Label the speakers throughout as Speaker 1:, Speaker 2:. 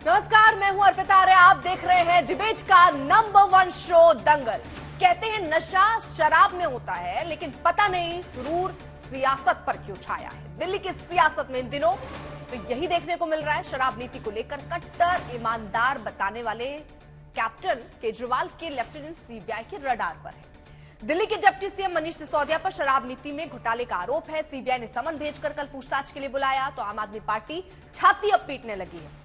Speaker 1: नमस्कार, मैं हूं अर्पिता आर्य। आप देख रहे हैं डिबेट का नंबर 1 शो दंगल। कहते हैं नशा शराब में होता है, लेकिन पता नहीं सुरूर सियासत पर क्यों छाया है। दिल्ली की सियासत में इन दिनों तो यही देखने को मिल रहा है। शराब नीति को लेकर कट्टर ईमानदार बताने वाले कैप्टन केजरीवाल के लेफ्टिनेंट सीबीआई के रडार पर है। दिल्ली के डिप्टी सीएम मनीष सिसोदिया पर शराब नीति में घोटाले का आरोप है। सीबीआई ने समन भेजकर कल पूछताछ के लिए बुलाया तो आम आदमी पार्टी छाती अब पीटने लगी है।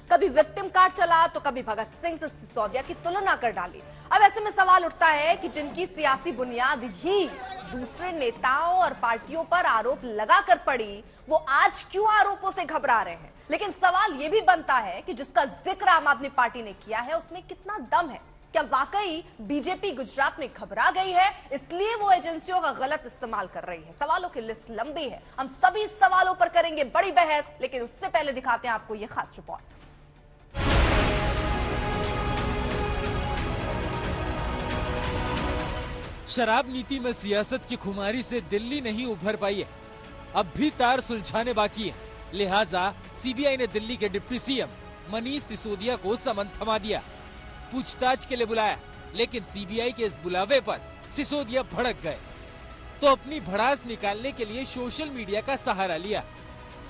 Speaker 1: कभी विक्टिम कार्ड चला तो कभी भगत सिंह से सिसोदिया की तुलना कर डाली। अब ऐसे में सवाल उठता है कि जिनकी सियासी बुनियाद ही दूसरे नेताओं और पार्टियों पर आरोप लगाकर पड़ी, वो आज क्यों आरोपों से घबरा रहे हैं। लेकिन सवाल यह भी बनता है कि जिसका जिक्र आम आदमी पार्टी ने किया है उसमें कितना दम है। क्या वाकई बीजेपी गुजरात में घबरा गई है, इसलिए वो एजेंसियों का गलत इस्तेमाल कर रही है। सवालों की लिस्ट लंबी है, हम सभी सवालों पर करेंगे बड़ी बहस, लेकिन उससे पहले दिखाते हैं आपको यह खास रिपोर्ट।
Speaker 2: शराब नीति में सियासत की खुमारी से दिल्ली नहीं उभर पाई है। अब भी तार सुलझाने बाकी है। लिहाजा सीबीआई ने दिल्ली के डिप्टी सीएम मनीष सिसोदिया को समन थमा दिया, पूछताछ के लिए बुलाया। लेकिन सीबीआई के इस बुलावे पर सिसोदिया भड़क गए तो अपनी भड़ास निकालने के लिए सोशल मीडिया का सहारा लिया।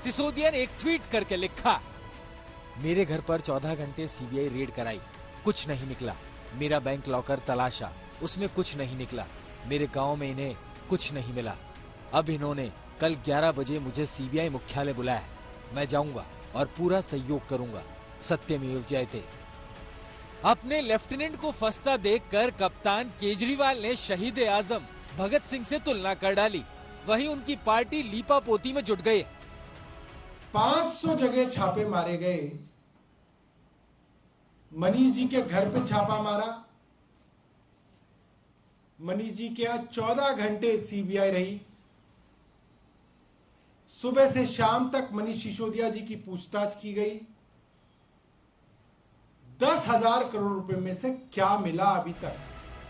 Speaker 2: सिसोदिया ने एक ट्वीट करके लिखा, मेरे घर पर 14 घंटे सीबीआई रेड कराई, कुछ नहीं निकला। मेरा बैंक लॉकर तलाशा, उसमें कुछ नहीं निकला। मेरे गांव में इन्हें कुछ नहीं मिला। अब इन्होंने कल 11 बजे मुझे सीबीआई मुख्यालय बुलाया है। मैं जाऊंगा और पूरा सहयोग करूंगा। सत्यमेव जयते। अपने लेफ्टिनेंट को फंसता देखकर कप्तान केजरीवाल ने शहीद आजम भगत सिंह से तुलना कर डाली। वहीं उनकी पार्टी लीपापोती में जुट गई।
Speaker 3: 500 जगह छापे मारे गए। मनीष जी के घर पे छापा मारा। मनीष जी के यहां 14 घंटे सीबीआई रही। सुबह से शाम तक मनीष सिसोदिया जी की पूछताछ की गई। 10,000 करोड़ रुपए में से क्या मिला अभी तक।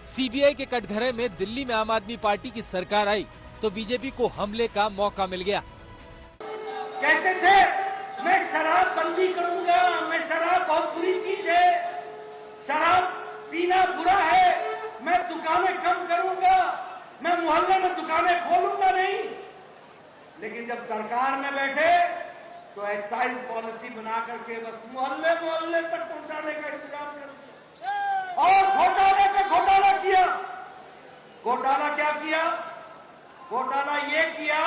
Speaker 2: सीबीआई के कटघरे में दिल्ली में आम आदमी पार्टी की सरकार आई तो बीजेपी को हमले का मौका मिल गया।
Speaker 4: कहते थे मैं शराब बंदी करूंगा, मैं शराब बहुत बुरी चीज है, शराब पीना बुरा है, मैं दुकानें कम करूंगा, मैं मोहल्ले में दुकानें खोलूंगा नहीं। लेकिन जब सरकार में बैठे तो एक्साइज पॉलिसी बना करके बस मोहल्ले मोहल्ले तक पहुंचाने का इंतजाम कर दिया और घोटाले पे घोटाला किया। घोटाला क्या किया? घोटाला ये किया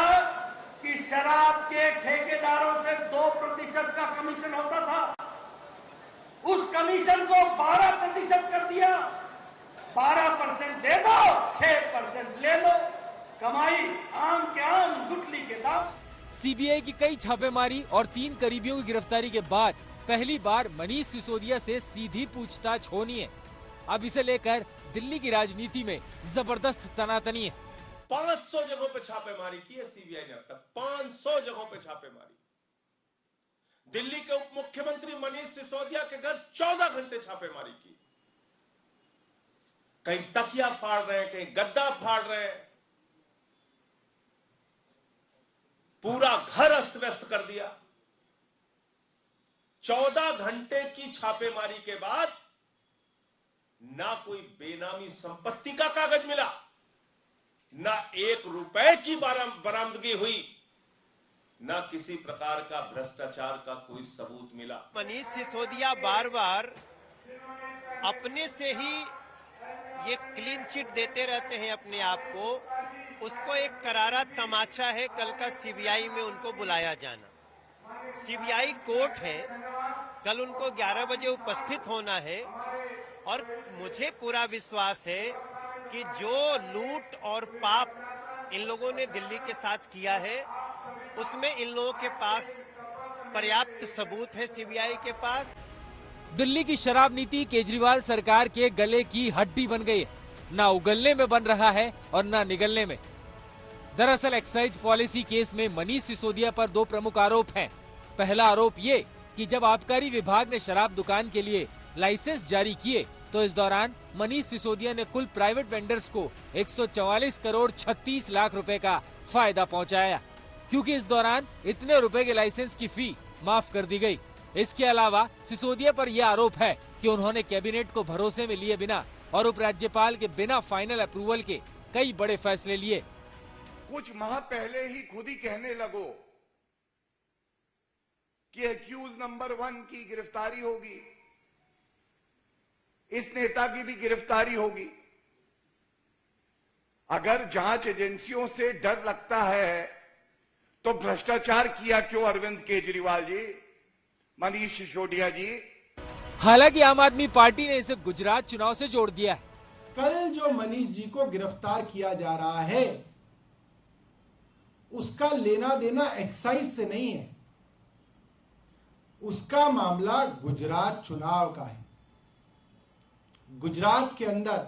Speaker 4: कि शराब के ठेकेदारों से 2% का कमीशन होता था, उस कमीशन को 12% कर दिया। 12% दे दो, 6% ले लो। कमाई आम के आम, गुठली के दाम।
Speaker 2: सीबीआई की कई छापेमारी और 3 करीबियों की गिरफ्तारी के बाद पहली बार मनीष सिसोदिया से सीधी पूछताछ होनी है। अब इसे लेकर दिल्ली की राजनीति में जबरदस्त तनातनी है।
Speaker 5: 500 जगहों पे छापेमारी की है सीबीआई ने अब तक। 500 जगहों पे छापेमारी। दिल्ली के उप मुख्यमंत्री मनीष सिसोदिया के घर 14 घंटे छापेमारी की। कहीं तकिया फाड़ रहे हैं, कहीं गद्दा फाड़ रहे हैं, पूरा घर अस्त व्यस्त कर दिया। 14 घंटे की छापेमारी के बाद ना कोई बेनामी संपत्ति का कागज मिला, ना 1 रुपए की बरामदगी हुई, ना किसी प्रकार का भ्रष्टाचार का कोई सबूत मिला।
Speaker 6: मनीष सिसोदिया बार बार अपने से ही ये क्लीन चिट देते रहते हैं अपने आप को। उसको एक करारा तमाचा है कल का सीबीआई में उनको बुलाया जाना। सीबीआई कोर्ट है, कल उनको 11 बजे उपस्थित होना है और मुझे पूरा विश्वास है कि जो लूट और पाप इन लोगों ने दिल्ली के साथ किया है उसमें इन लोगों के पास पर्याप्त सबूत है। सीबीआई के पास
Speaker 2: दिल्ली की शराब नीति केजरीवाल सरकार के गले की हड्डी बन गई है। ना उगलने में बन रहा है और ना निगलने में। दरअसल एक्साइज पॉलिसी केस में मनीष सिसोदिया पर 2 प्रमुख आरोप हैं। पहला आरोप ये कि जब आबकारी विभाग ने शराब दुकान के लिए लाइसेंस जारी किए तो इस दौरान मनीष सिसोदिया ने कुल प्राइवेट वेंडर्स को 144 करोड़ 36 लाख रुपए का फायदा पहुंचाया, क्योंकि इस दौरान इतने रुपए के लाइसेंस की फी माफ कर दी गई। इसके अलावा सिसोदिया पर यह आरोप है कि उन्होंने कैबिनेट को भरोसे में लिए बिना और उपराज्यपाल के बिना फाइनल अप्रूवल के कई बड़े फैसले लिए।
Speaker 7: कुछ माह पहले ही खुद ही कहने लगो कि एक्यूज नंबर 1 की गिरफ्तारी होगी, इस नेता की भी गिरफ्तारी होगी। अगर जांच एजेंसियों से डर लगता है तो भ्रष्टाचार किया क्यों अरविंद केजरीवाल जी, मनीष सिसोदिया जी?
Speaker 2: हालांकि आम आदमी पार्टी ने इसे गुजरात चुनाव से जोड़ दिया है।
Speaker 3: कल जो मनीष जी को गिरफ्तार किया जा रहा है उसका लेना देना एक्साइज से नहीं है, उसका मामला गुजरात चुनाव का है। गुजरात के अंदर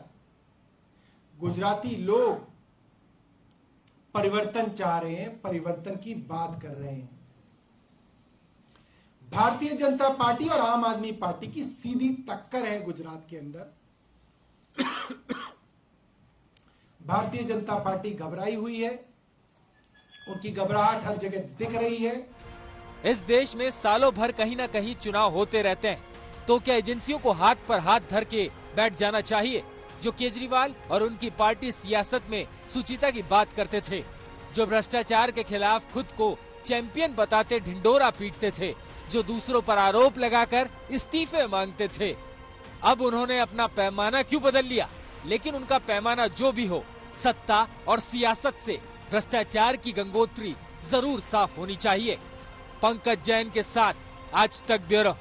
Speaker 3: गुजराती लोग परिवर्तन चाह रहे हैं, परिवर्तन की बात कर रहे हैं। भारतीय जनता पार्टी और आम आदमी पार्टी की सीधी टक्कर है गुजरात के अंदर। भारतीय जनता पार्टी घबराई हुई है, उनकी घबराहट हर जगह दिख रही है।
Speaker 2: इस देश में सालों भर कहीं न कहीं चुनाव होते रहते हैं, तो क्या एजेंसियों को हाथ पर हाथ धर के बैठ जाना चाहिए, जो केजरीवाल और उनकी पार्टी सियासत में सुचिता की बात करते थे, जो भ्रष्टाचार के खिलाफ खुद को चैंपियन बताते ढिंडोरा पीटते थे, जो दूसरों पर आरोप लगाकर इस्तीफे मांगते थे। अब उन्होंने अपना पैमाना क्यों बदल लिया? लेकिन उनका पैमाना जो भी हो, सत्ता और सियासत से भ्रष्टाचार की गंगोत्री जरूर साफ होनी चाहिए। पंकज जैन के साथ आज तक ब्यूरो।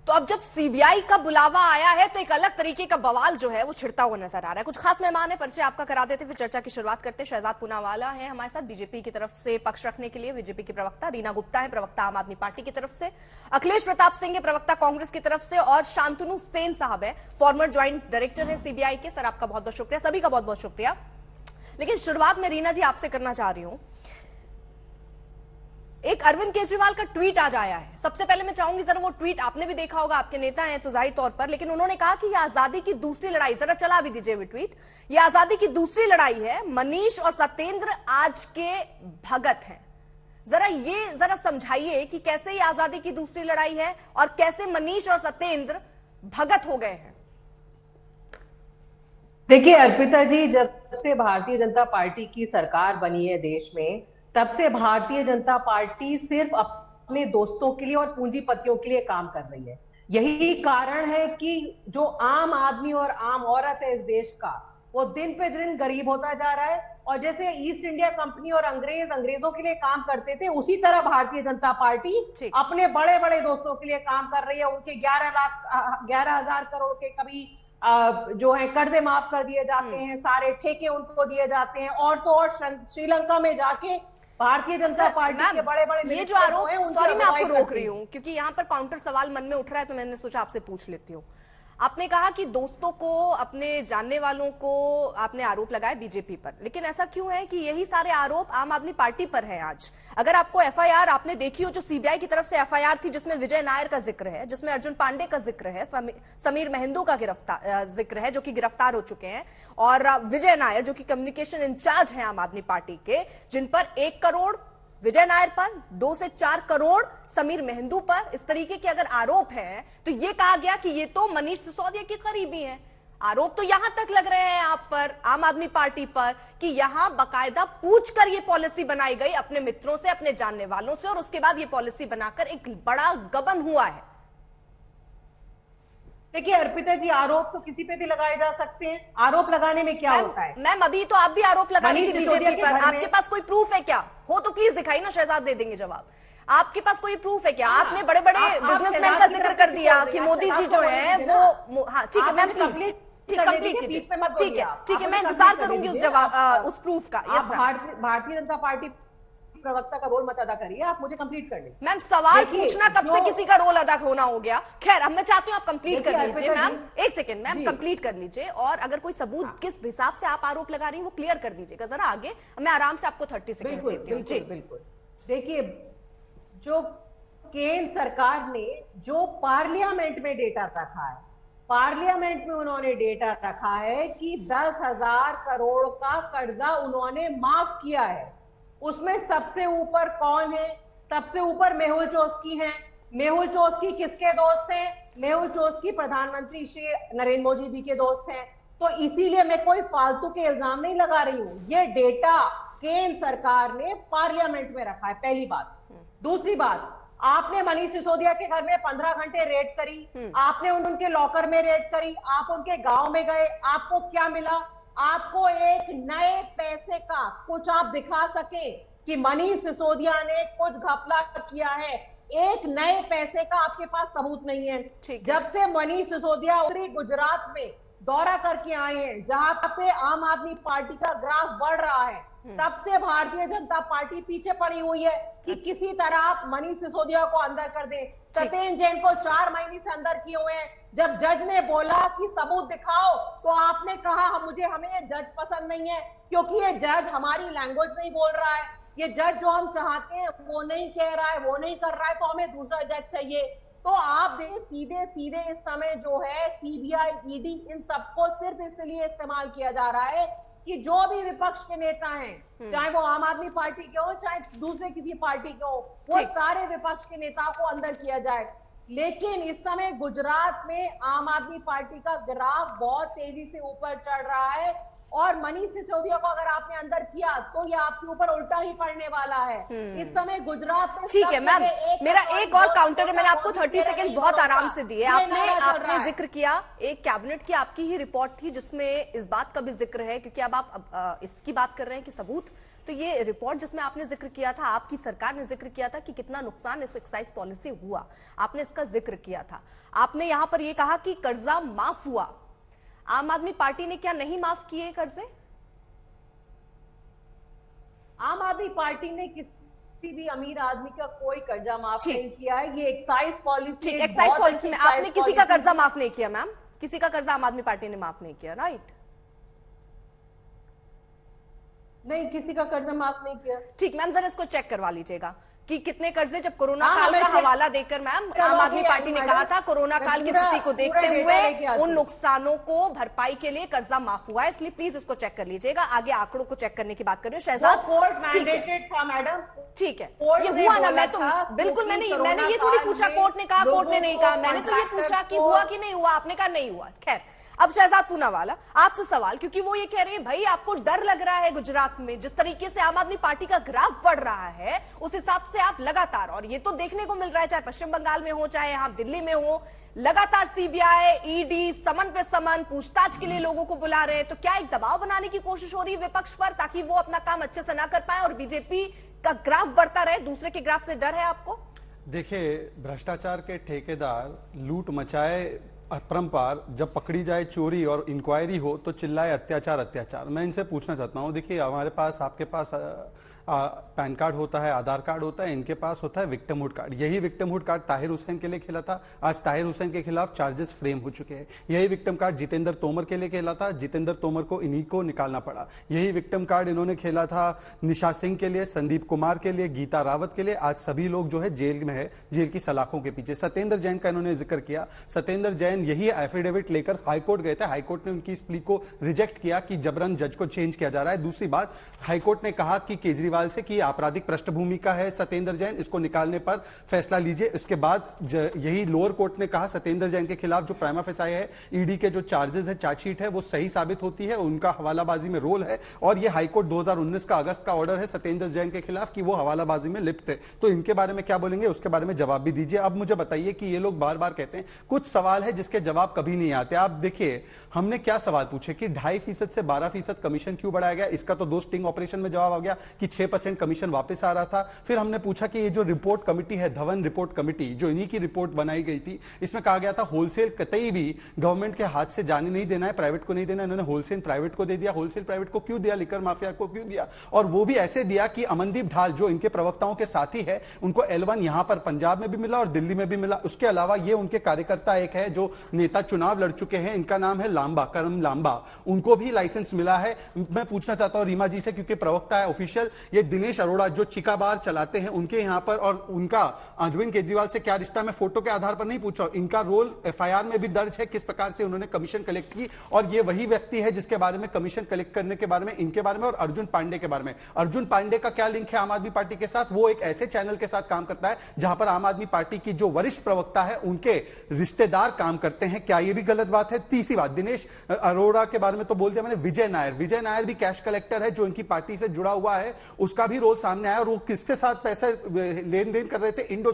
Speaker 1: तो अब जब सीबीआई का बुलावा आया है तो एक अलग तरीके का बवाल जो है वो छिड़ता हुआ नजर आ रहा है। कुछ खास मेहमान है, परिचय आपका करा देते फिर चर्चा की शुरुआत करते। शहजाद पूनावाला है हमारे साथ बीजेपी की तरफ से पक्ष रखने के लिए, बीजेपी की प्रवक्ता रीना गुप्ता है प्रवक्ता आम आदमी पार्टी की तरफ से, अखिलेश प्रताप सिंह है प्रवक्ता कांग्रेस की तरफ से, और शांतनु सेन साहब है फॉर्मर ज्वाइंट डायरेक्टर है सीबीआई के। सर आपका बहुत बहुत शुक्रिया, सभी का बहुत बहुत शुक्रिया। लेकिन शुरुआत में रीना जी आपसे करना चाह रही हूं, एक अरविंद केजरीवाल का ट्वीट आज आया है। सबसे पहले मैं चाहूंगी जरा वो ट्वीट, आपने भी देखा होगा, आपके नेता हैं तो जाहिर तौर पर, लेकिन उन्होंने कहा कि ये आजादी की दूसरी लड़ाई, जरा चला भी दीजिए वो ट्वीट, ये आजादी की दूसरी लड़ाई है, मनीष और सत्येंद्र आज के भगत हैं। जरा समझाइए कि कैसे ये आजादी की दूसरी लड़ाई है और कैसे मनीष और सत्येंद्र भगत हो गए हैं।
Speaker 8: देखिए अर्पिता जी, जब से भारतीय जनता पार्टी की सरकार बनी है देश में, तब से भारतीय जनता पार्टी सिर्फ अपने दोस्तों के लिए और पूंजीपतियों के लिए काम कर रही है। यही कारण है कि जो आम आदमी और आम औरत है इस देश का, वो दिन पे दिन गरीब होता जा रहा है। और जैसे ईस्ट इंडिया कंपनी और अंग्रेजों के लिए काम करते थे, उसी तरह भारतीय जनता पार्टी अपने बड़े बड़े दोस्तों के लिए काम कर रही है। उनके 11,000 करोड़ के कभी जो है कर्जे माफ कर दिए जाते हैं, सारे ठेके उनको दिए जाते हैं, और तो और श्रीलंका में जाके भारतीय जनता पार्टी के बड़े बड़े
Speaker 1: ये जो आरोप, सॉरी मैं आपको रोक रही हूँ क्योंकि यहाँ पर काउंटर सवाल मन में उठ रहा है, तो मैंने सोचा आपसे पूछ लेती हूँ। आपने कहा कि दोस्तों को, अपने जानने वालों को आपने आरोप लगाए बीजेपी पर, लेकिन ऐसा क्यों है कि यही सारे आरोप आम आदमी पार्टी पर है आज? अगर आपको एफआईआर आपने देखी हो, जो सीबीआई की तरफ से एफआईआर थी, जिसमें विजय नायर का जिक्र है, जिसमें अर्जुन पांडे का जिक्र है, समीर मेहंदू का जिक्र है जो कि गिरफ्तार हो चुके हैं, और विजय नायर जो कि कम्युनिकेशन इंचार्ज है आम आदमी पार्टी के, जिन पर 1 करोड़ विजय नायर पर, 2 से 4 करोड़ समीर मेहंदू पर, इस तरीके के अगर आरोप हैं तो ये कहा गया कि ये तो मनीष सिसोदिया के करीबी हैं। आरोप तो यहां तक लग रहे हैं आप पर, आम आदमी पार्टी पर, कि यहां बाकायदा पूछकर ये पॉलिसी बनाई गई अपने मित्रों से, अपने जानने वालों से, और उसके बाद ये पॉलिसी बनाकर एक बड़ा गबन हुआ है।
Speaker 8: देखिए अर्पिता जी, आरोप तो किसी पे भी लगाए जा सकते हैं। आरोप लगाने में क्या होता है?
Speaker 1: मैम अभी तो आप भी आरोप लगा रही थी बीजेपी पर, आपके पास कोई प्रूफ है क्या? हो तो प्लीज दिखाई ना, शहजाद दे देंगे जवाब। आपके पास कोई प्रूफ है क्या? आपने बड़े बड़े बिजनेसमैन का जिक्र कर दिया कि मोदी जी जो है वो, हाँ ठीक है मैम, प्लीज ठीक कंप्लीट कीजिए। ठीक है मैं इंतजार करूंगी उस जवाब, उस प्रूफ का।
Speaker 8: भारतीय जनता पार्टी प्रवक्ता का रोल मत अदा करिए, आप मुझे कंप्लीट कर लीजिए।
Speaker 1: मैम सवाल पूछना कब से किसी का रोल अदा होना हो गया? खैर अब मैं चाहती हूँ आप कंप्लीट कर लीजिए मैम, एक सेकंड मैम, कंप्लीट कर लीजिए, और अगर कोई सबूत किस हिसाब से आप आरोप लगा रही हैं वो क्लियर कर दीजिएगा जरा आगे। मैं आराम से आपको 30 सेकंड देती हूँ। जी
Speaker 8: बिल्कुल। देखिए, जो केंद्र सरकार ने जो पार्लियामेंट में डेटा रखा है, पार्लियामेंट में उन्होंने डेटा रखा है कि 10,000 करोड़ का कर्जा उन्होंने माफ किया है। उसमें सबसे ऊपर कौन है? सबसे ऊपर मेहुल चोस्की हैं। मेहुल चोस्की किसके दोस्त हैं? मेहुल चोस्की प्रधानमंत्री श्री नरेंद्र मोदी जी के दोस्त हैं। तो इसीलिए मैं कोई फालतू के इल्जाम नहीं लगा रही हूं। ये डेटा केंद्र सरकार ने पार्लियामेंट में रखा है, पहली बात। दूसरी बात, आपने मनीष सिसोदिया के घर में 15 घंटे रेड करी, आपने उनके लॉकर में रेड करी, आप उनके गांव में गए, आपको क्या मिला? आपको एक नए पैसे का कुछ आप दिखा सके कि मनीष सिसोदिया ने कुछ घपला किया है? एक नए पैसे का आपके पास सबूत नहीं है। जब से मनीष सिसोदिया उत्तरी गुजरात में दौरा करके आए हैं, जहां पे आम आदमी पार्टी का ग्राफ बढ़ रहा है, तब से भारतीय जनता पार्टी पीछे पड़ी हुई है कि किसी तरह आप मनीष सिसोदिया को अंदर कर दें। सत्येंद्र जैन को 4 महीने से अंदर किए हुए हैं। जब जज ने बोला कि सबूत दिखाओ, तो आपने कहा हमें ये जज पसंद नहीं है, क्योंकि ये जज हमारी लैंग्वेज नहीं बोल रहा है, ये जज जो हम चाहते हैं वो नहीं कह रहा है, वो नहीं कर रहा है, तो हमें दूसरा जज चाहिए। तो आप देखें, सीधे सीधे इस समय जो है सीबीआई, ईडी, इन सबको सिर्फ इसलिए इस्तेमाल किया जा रहा है कि जो भी विपक्ष के नेता हैं, चाहे वो आम आदमी पार्टी के हो, चाहे दूसरे किसी पार्टी के हो, वो सारे विपक्ष के नेताओं को अंदर किया जाए। लेकिन इस समय गुजरात में आम आदमी पार्टी का ग्राफ बहुत तेजी से ऊपर चढ़ रहा है, और मनीष सिसोदिया को अगर आपने अंदर किया तो ये आपके ऊपर उल्टा ही पड़ने वाला है। इस समय गुजरात में
Speaker 1: ठीक है मैम, मेरा एक और काउंटर है, मैंने आपको 30 सेकंड बहुत आराम से दिए। आपने जिक्र किया एक कैबिनेट की, आपकी ही रिपोर्ट थी जिसमें इस बात का भी जिक्र है, क्योंकि अब आप इसकी बात कर रहे हैं कि सबूत, तो ये रिपोर्ट जिसमें आपने जिक्र किया था, आपकी सरकार ने जिक्र किया था कि कितना नुकसान इस एक्साइज पॉलिसी हुआ, आपने इसका जिक्र किया था। आपने यहां पर यह कहा कि कर्जा माफ हुआ। आम आदमी पार्टी ने क्या नहीं माफ किए कर्जे?
Speaker 8: आम आदमी पार्टी ने किसी भी अमीर आदमी का कोई कर्जा माफ नहीं किया है। ये एक्साइज पॉलिसी,
Speaker 1: एक्साइज पॉलिसी में आपने किसी का कर्जा माफ नहीं किया मैम, किसी का कर्जा आम आदमी पार्टी ने माफ नहीं किया, राइट?
Speaker 8: नहीं, किसी का कर्जा माफ नहीं किया।
Speaker 1: ठीक मैम, जरा इसको चेक करवा लीजिएगा कि कितने कर्जे, जब कोरोना काल का हवाला देकर मैम आम आदमी पार्टी ने कहा था कोरोना काल की स्थिति को देखते हुए उन नुकसानों को भरपाई के लिए कर्जा माफ हुआ है, इसलिए प्लीज इसको चेक कर लीजिएगा। आगे आंकड़ों को चेक करने की बात कर रही हूँ शहजाद।
Speaker 8: कोर्ट मैंडेटेड था मैडम,
Speaker 1: ठीक है, ये हुआ ना? मैं तो बिल्कुल मैंने ये थोड़ी पूछा कोर्ट ने कहा, कोर्ट ने नहीं कहा, मैंने तो ये पूछा कि हुआ कि नहीं हुआ, आपने कहा नहीं हुआ। खैर, अब शहजाद पूनावाला आपसे सवाल, क्योंकि वो ये कह रहे हैं भाई आपको डर लग रहा है गुजरात में जिस तरीके से आम आदमी पार्टी का ग्राफ बढ़ रहा है, उस हिसाब से आप लगातार, और ये तो देखने को मिल रहा है चाहे पश्चिम बंगाल में हो चाहे यहां दिल्ली में हो, लगातार सीबीआई, ईडी समन पे समन पूछताछ के लिए लोगों को बुला रहे हैं। तो क्या एक दबाव बनाने की कोशिश हो रही है विपक्ष पर ताकि वो अपना काम अच्छे से ना कर पाए और बीजेपी का ग्राफ बढ़ता रहे? दूसरे के ग्राफ से डर है आपको?
Speaker 9: देखिए, भ्रष्टाचार के ठेकेदार लूट मचाए अपरंपार, जब पकड़ी जाए चोरी और इंक्वायरी हो तो चिल्लाए अत्याचार अत्याचार। मैं इनसे पूछना चाहता हूं, देखिए हमारे पास, आपके पास पैन कार्ड होता है, आधार कार्ड होता है, इनके पास होता है विक्टिमहुड कार्ड। यही विक्टिमहुड कार्ड ताहिर हुसैन के लिए खेला था, आज ताहिर हुसैन के खिलाफ चार्जेस फ्रेम हो चुके हैं। यही विक्टिम कार्ड जितेंद्र तोमर के लिए खेला था, जितेंद्र तोमर को इन्हीं को निकालना पड़ा। यही विक्टिम कार्ड इन्होंने खेला था निशा सिंह के लिए, संदीप कुमार के लिए, गीता रावत के लिए, आज सभी लोग जो है जेल में है, जेल की सलाखों के पीछे। सत्येंद्र जैन का इन्होंने जिक्र किया, सत्येंद्र जैन यही एफिडेविट लेकर हाईकोर्ट गए थे, हाईकोर्ट ने उनकी इस प्ली को रिजेक्ट किया कि जबरन जज को चेंज किया जा रहा है। दूसरी बात, हाईकोर्ट ने कहा कि केजरीवाल से कि आपराधिक पृष्ठभूमि का है सत्येंद्र जैन, इसको निकालने पर फैसला लीजिए। इसके बाद यही लोअर कोर्ट ने कहा सत्येंद्र जैन के खिलाफ जो प्राइमा फेसाई है, ईडी के जो चार्जेस है, चार्जशीट है, वो सही साबित होती है, उनका हवालाबाजी में रोल है, और ये हाईकोर्ट 2019 का अगस्त का ऑर्डर है सत्येंद्र जैन के खिलाफ कि वो हवालाबाजी में लिप्त है। तो इनके बारे में क्या बोलेंगे, उसके बारे में जवाब भी दीजिए। अब मुझे बताइए कि ये लोग बार बार कहते हैं, कुछ सवाल है जिसके जवाब कभी नहीं आते। आप देखिए, हमने क्या सवाल पूछे कि 2.5% से 12% कमीशन क्यों बढ़ाया गया, इसका तो 2 स्टिंग ऑपरेशन में जवाब आ गया कि 6% कमीशन वापस आ रहा था। फिर हमने पूछा कि ये जो रिपोर्ट कमेटी है, धवन रिपोर्ट कमेटी, जो इन्हीं की रिपोर्ट बनाई गई थी, इसमें कहा गया था होलसेल कतई भी गवर्नमेंट के हाथ से जाने नहीं देना है, प्राइवेट को नहीं देना। इन्होंने होलसेल प्राइवेट को दे दिया। होलसेल प्राइवेट को क्यों दिया, लिकर माफिया को क्यों दिया? और वो भी ऐसे दिया कि अमनदीप ढाल जो इनके प्रवक्ताओं के साथी है, उनको L1 यहां पर पंजाब में भी मिला और दिल्ली में भी मिला। उसके अलावा ये उनके कार्यकर्ता एक है जो नेता चुनाव लड़ चुके हैं, इनका नाम है लांबा, करम लांबा, उनको भी लाइसेंस मिला है। मैं पूछना चाहता हूं रीमा जी से, क्योंकि प्रवक्ता है ऑफिशियल, ये दिनेश अरोड़ा जो चिका बार चलाते हैं उनके यहाँ पर, और उनका अरविंद केजरीवाल से क्या रिश्ता, मैं फोटो के आधार पर नहीं पूछ रहा हूं, इनका रोल एफआईआर में भी दर्ज है, किस प्रकार से उन्होंने कमीशन कलेक्ट की, और ये वही व्यक्ति है जिसके बारे में कमीशन कलेक्ट करने के बारे में, इनके बारे में और अर्जुन पांडे के बारे में। अर्जुन पांडे का क्या लिंक है आम आदमी पार्टी के साथ? वो एक ऐसे चैनल के साथ काम करता है जहां पर आम आदमी पार्टी की जो वरिष्ठ प्रवक्ता है उनके रिश्तेदार काम करते हैं। क्या ये भी गलत बात है? तीसरी बात, दिनेश अरोड़ा के बारे में तो बोल दिया मैंने। विजय नायर भी कैश कलेक्टर है जो इनकी पार्टी से जुड़ा हुआ है, उसका भी रोल सामने आया, और वो किसके साथ पैसे लेन देन कर रहे थे? इंडो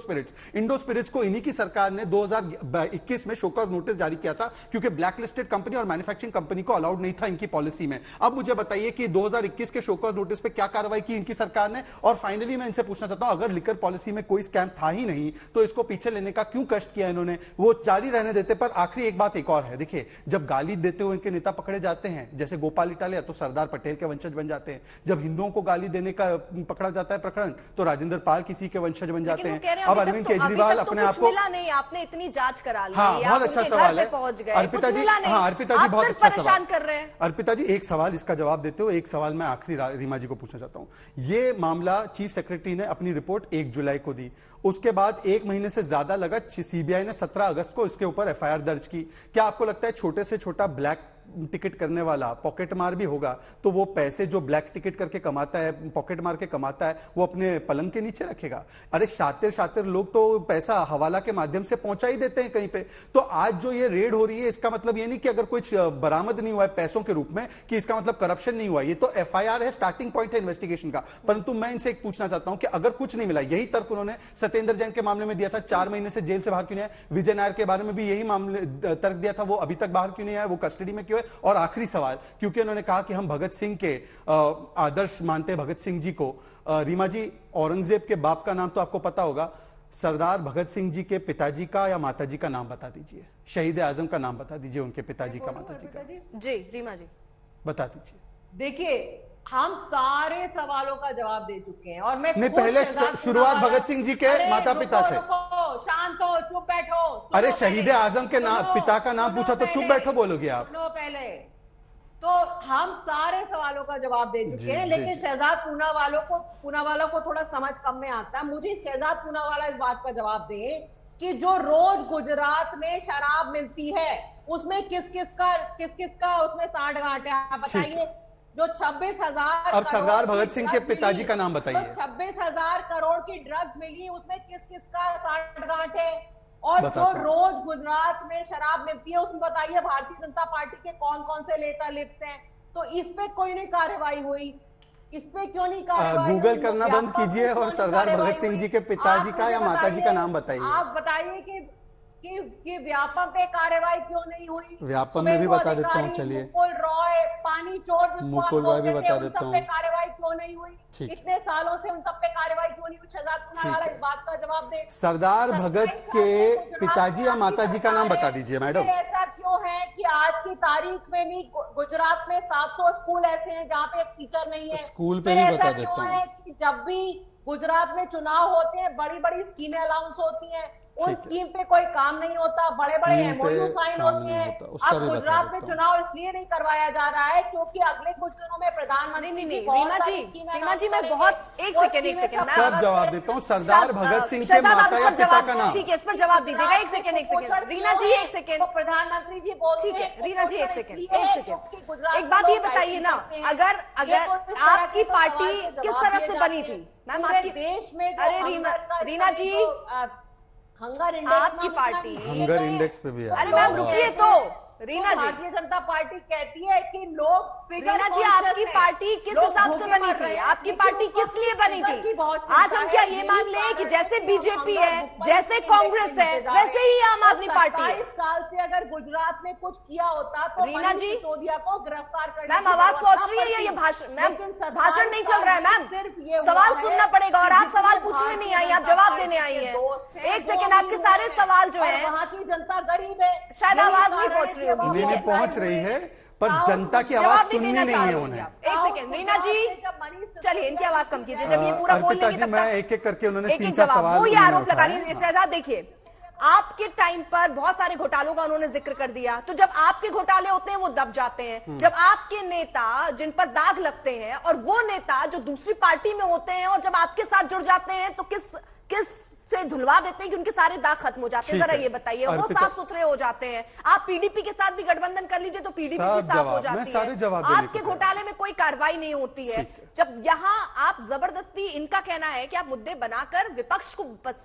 Speaker 9: स्पिरिट्स को इन्हीं की सरकार ने 2021 में शोकॉज नोटिस जारी किया था, क्योंकि ब्लैकलिस्टेड कंपनी और मैन्युफैक्चरिंग कंपनी को अलाउड नहीं था इनकी पॉलिसी में। अब मुझे बताइए कि 2021 के शोकॉज नोटिस पे क्या कार्रवाई की इनकी सरकार ने? और फाइनली मैं इनसे पूछना चाहता हूं, अगर लिकर पॉलिसी में कोई स्कैम था ही नहीं तो इसको पीछे लेने का क्यों कष्ट किया इन्होंने? वो जारी रहने देते। पर आखिरी एक बात एक और है, देखिए, जब गाली देते हुए इनके नेता पकड़े जाते हैं, जैसे गोपाल इटालिया, तो सरदार पटेल के वंशज बन जाते हैं। जब हिंदुओं को गाली देने का पकड़ा जाता है प्रकरण, तो राजेंद्र पाल किसी के वंशज बन जाते हैं। अब अरविंद केजरीवाल अपने आप को
Speaker 1: नहीं, आपने इतनी जांच करा ली,
Speaker 9: हाँ, बहुत अच्छा सवाल है
Speaker 1: अर्पिता जी।
Speaker 9: हाँ, अर्पिता जी बहुत अच्छा
Speaker 1: सवाल कर रहे हैं।
Speaker 9: अर्पिता जी एक सवाल इसका जवाब देते हो, एक सवाल मैं आखिरी रीमा जी को पूछना चाहता हूं। ये मामला चीफ सेक्रेटरी ने अपनी रिपोर्ट 1 जुलाई को दी, उसके बाद 1 महीने से ज्यादा लगा, सीबीआई ने 17 अगस्त को इसके ऊपर एफआईआर दर्ज की। क्या आपको लगता है छोटे से छोटा ब्लैक टिकट करने वाला पॉकेट मार भी होगा तो वो पैसे जो ब्लैक टिकट करके कमाता है, पॉकेट मार के कमाता है, वो अपने पलंग के नीचे रखेगा? अरे शातिर लोग तो पैसा हवाला के माध्यम से पहुंचा ही देते हैं कहीं पे। तो आज जो ये रेड हो रही है, इसका मतलब ये नहीं कि अगर कुछ बरामद नहीं हुआ है पैसों के रूप में कि इसका मतलब करप्शन नहीं हुआ। ये तो एफआईआर है, स्टार्टिंग पॉइंट है इन्वेस्टिगेशन का। परंतु मैं इनसे एक पूछना चाहता हूं कि अगर कुछ नहीं मिला, यही तर्क उन्होंने सत्येंद्र जैन के मामले में दिया था, 4 महीने से जेल से बाहर क्यों नहीं आए? विजय नायर के बारे में भी यही मामले तर्क दिया था, वो अभी तक बाहर क्यों नहीं आया, वो कस्टडी में क्यों है? और आखिरी सवाल, क्योंकि उन्होंने कहा कि हम भगत सिंह के आदर्श मानते हैं भगत सिंह जी को। रीमा जी, औरंगजेब के बाप का नाम तो आपको पता होगा, सरदार भगत सिंह जी के पिताजी का या माताजी का नाम बता दीजिए। शहीद आजम का नाम बता दीजिए, उनके पिताजी का, माताजी का।
Speaker 1: जी रीमा जी
Speaker 8: बता दीजिए। देखिए, हम सारे सवालों का जवाब दे चुके हैं, और मैं
Speaker 9: पहले शुरुआत भगत सिंह जी के माता पिता से।
Speaker 8: शांत हो, चुप बैठो।
Speaker 9: अरे शहीद आजम के नाम, पिता का नाम पूछा तो चुप बैठो बोलोगे आप?
Speaker 8: पहले तो हम सारे सवालों का जवाब दे चुके हैं, लेकिन शहजाद पूनावाला को थोड़ा समझ कम में आता है। मुझे शहजाद पूनावाला इस बात का जवाब दे कि जो रोज गुजरात में शराब मिलती है उसमें किस किस का उसमें साठ गांठ है, आप बताइए। जो 26,000,
Speaker 9: अब सरदार भगत सिंह के पिताजी का नाम बताइए।
Speaker 8: 26,000 करोड़ की ड्रग्स मिली, उसमें किस किस का साठ गांठ है? और जो रोज गुजरात में शराब मिलती है उसमें बताइए भारतीय जनता पार्टी के कौन कौन से नेता लिप्त हैं? तो इस पे कोई नहीं कार्रवाई हुई, इस पे क्यों नहीं कार्रवाई?
Speaker 9: गूगल करना बंद कीजिए और सरदार भगत सिंह जी के पिताजी का या माताजी का नाम बताइए।
Speaker 8: आप बताइए कि व्यापम पे कार्रवाई क्यों नहीं हुई?
Speaker 9: व्यापम में भी बता देता हूँ, चलिए।
Speaker 8: मुकुल रॉय, पानी चोर,
Speaker 9: मुकुल रॉय भी बता देता हूँ।
Speaker 8: कार्रवाई क्यों नहीं हुई? इतने सालों से उन सब पे कार्रवाई क्यों नहीं हुई? शहजाद पूनावाला इस बात का जवाब दे।
Speaker 9: सरदार भगत के पिताजी या माताजी का नाम बता दीजिए मैडम।
Speaker 8: ऐसा क्यों है कि आज की तारीख में भी गुजरात में 700 स्कूल ऐसे हैं जहाँ पे एक टीचर नहीं है?
Speaker 9: स्कूल पे भी बता देता हूँ।
Speaker 8: जब भी गुजरात में चुनाव होते हैं, बड़ी बड़ी स्कीमें अनाउंस होती हैं, उन स्कीम पे कोई काम नहीं होता, बड़े बड़े एमओयू साइन होते हैं। अब गुजरात में चुनाव इसलिए नहीं करवाया जा रहा है क्योंकि अगले कुछ दिनों में प्रधानमंत्री
Speaker 1: रीमा जी मैं बहुत एक सेकेंड
Speaker 9: सब जवाब देता हूँ। सरदार भगत सिंह के माता या पिता का नाम,
Speaker 1: ठीक है, इस पर जवाब दीजिएगा। एक सेकेंड रीना जी, एक सेकेंड।
Speaker 8: प्रधानमंत्री जी बोलते हैं,
Speaker 1: ठीक है रीना जी, एक सेकेंड। एक बात ये बताइए ना, अगर आपकी पार्टी किस तरह से बनी थी मैम? आपकी
Speaker 8: देश में,
Speaker 1: अरे रीना जी,
Speaker 8: हंगर इंडेक्स,
Speaker 9: आपकी पार्टी हंगर इंडेक्स पे भी है।
Speaker 1: अरे मैम रुकिए तो, रीना जी,
Speaker 8: भारतीय जनता पार्टी कहती है कि लोग
Speaker 1: रीना जी, आपकी पार्टी किस हिसाब से बनी थी? आपकी पार्टी किस लिए बनी थी? आज हम क्या ये मान लें कि जैसे बीजेपी है, जैसे कांग्रेस है, वैसे ही आम आदमी पार्टी है?
Speaker 8: 27 साल से अगर गुजरात में कुछ किया होता तो
Speaker 1: रीना जी,
Speaker 8: सिसोदिया को गिरफ्तार कर।
Speaker 1: मैम आवाज पहुंच रही है या ये भाषण? मैम भाषण नहीं चल रहा है मैम, सवाल सुनना पड़ेगा। और आप सवाल पूछने नहीं आई, आप जवाब देने आई है। एक सेकेंड, आपके सारे सवाल जो है,
Speaker 8: वहाँ की जनता गरीब है,
Speaker 1: शायद आवाज नहीं पहुंच रही होगी।
Speaker 9: नहीं पहुंच रही है, पर जनता की आवाज सुननी नहीं है उन्हें।
Speaker 1: एक सेकेंड रीना जी, चलिए इनकी आवाज कम कीजिए। जब ये पूरा बोल लेंगे तब
Speaker 9: मैं एक एक करके उन्होंने
Speaker 1: एक एक जवाब, वो ये आरोप लगा रही है। शहजाद देखिए, आपके टाइम पर बहुत सारे घोटालों का उन्होंने जिक्र कर दिया, तो जब आपके घोटाले होते हैं वो दब जाते हैं। जब आपके नेता जिन पर दाग लगते हैं और वो नेता जो दूसरी पार्टी में होते हैं और जब आपके साथ जुड़ जाते हैं तो किस से धुलवा देते हैं कि उनके सारे दाग खत्म हो जाते हैं? जरा ये बताइए, वो साफ सुथरे हो जाते हैं। आप पीडीपी के साथ भी गठबंधन कर लीजिए तो पीडीपी भी साफ हो जाती है। आपके घोटाले में कोई कार्रवाई नहीं होती है। जब यहाँ आप जबरदस्ती, इनका कहना है कि आप मुद्दे बनाकर विपक्ष को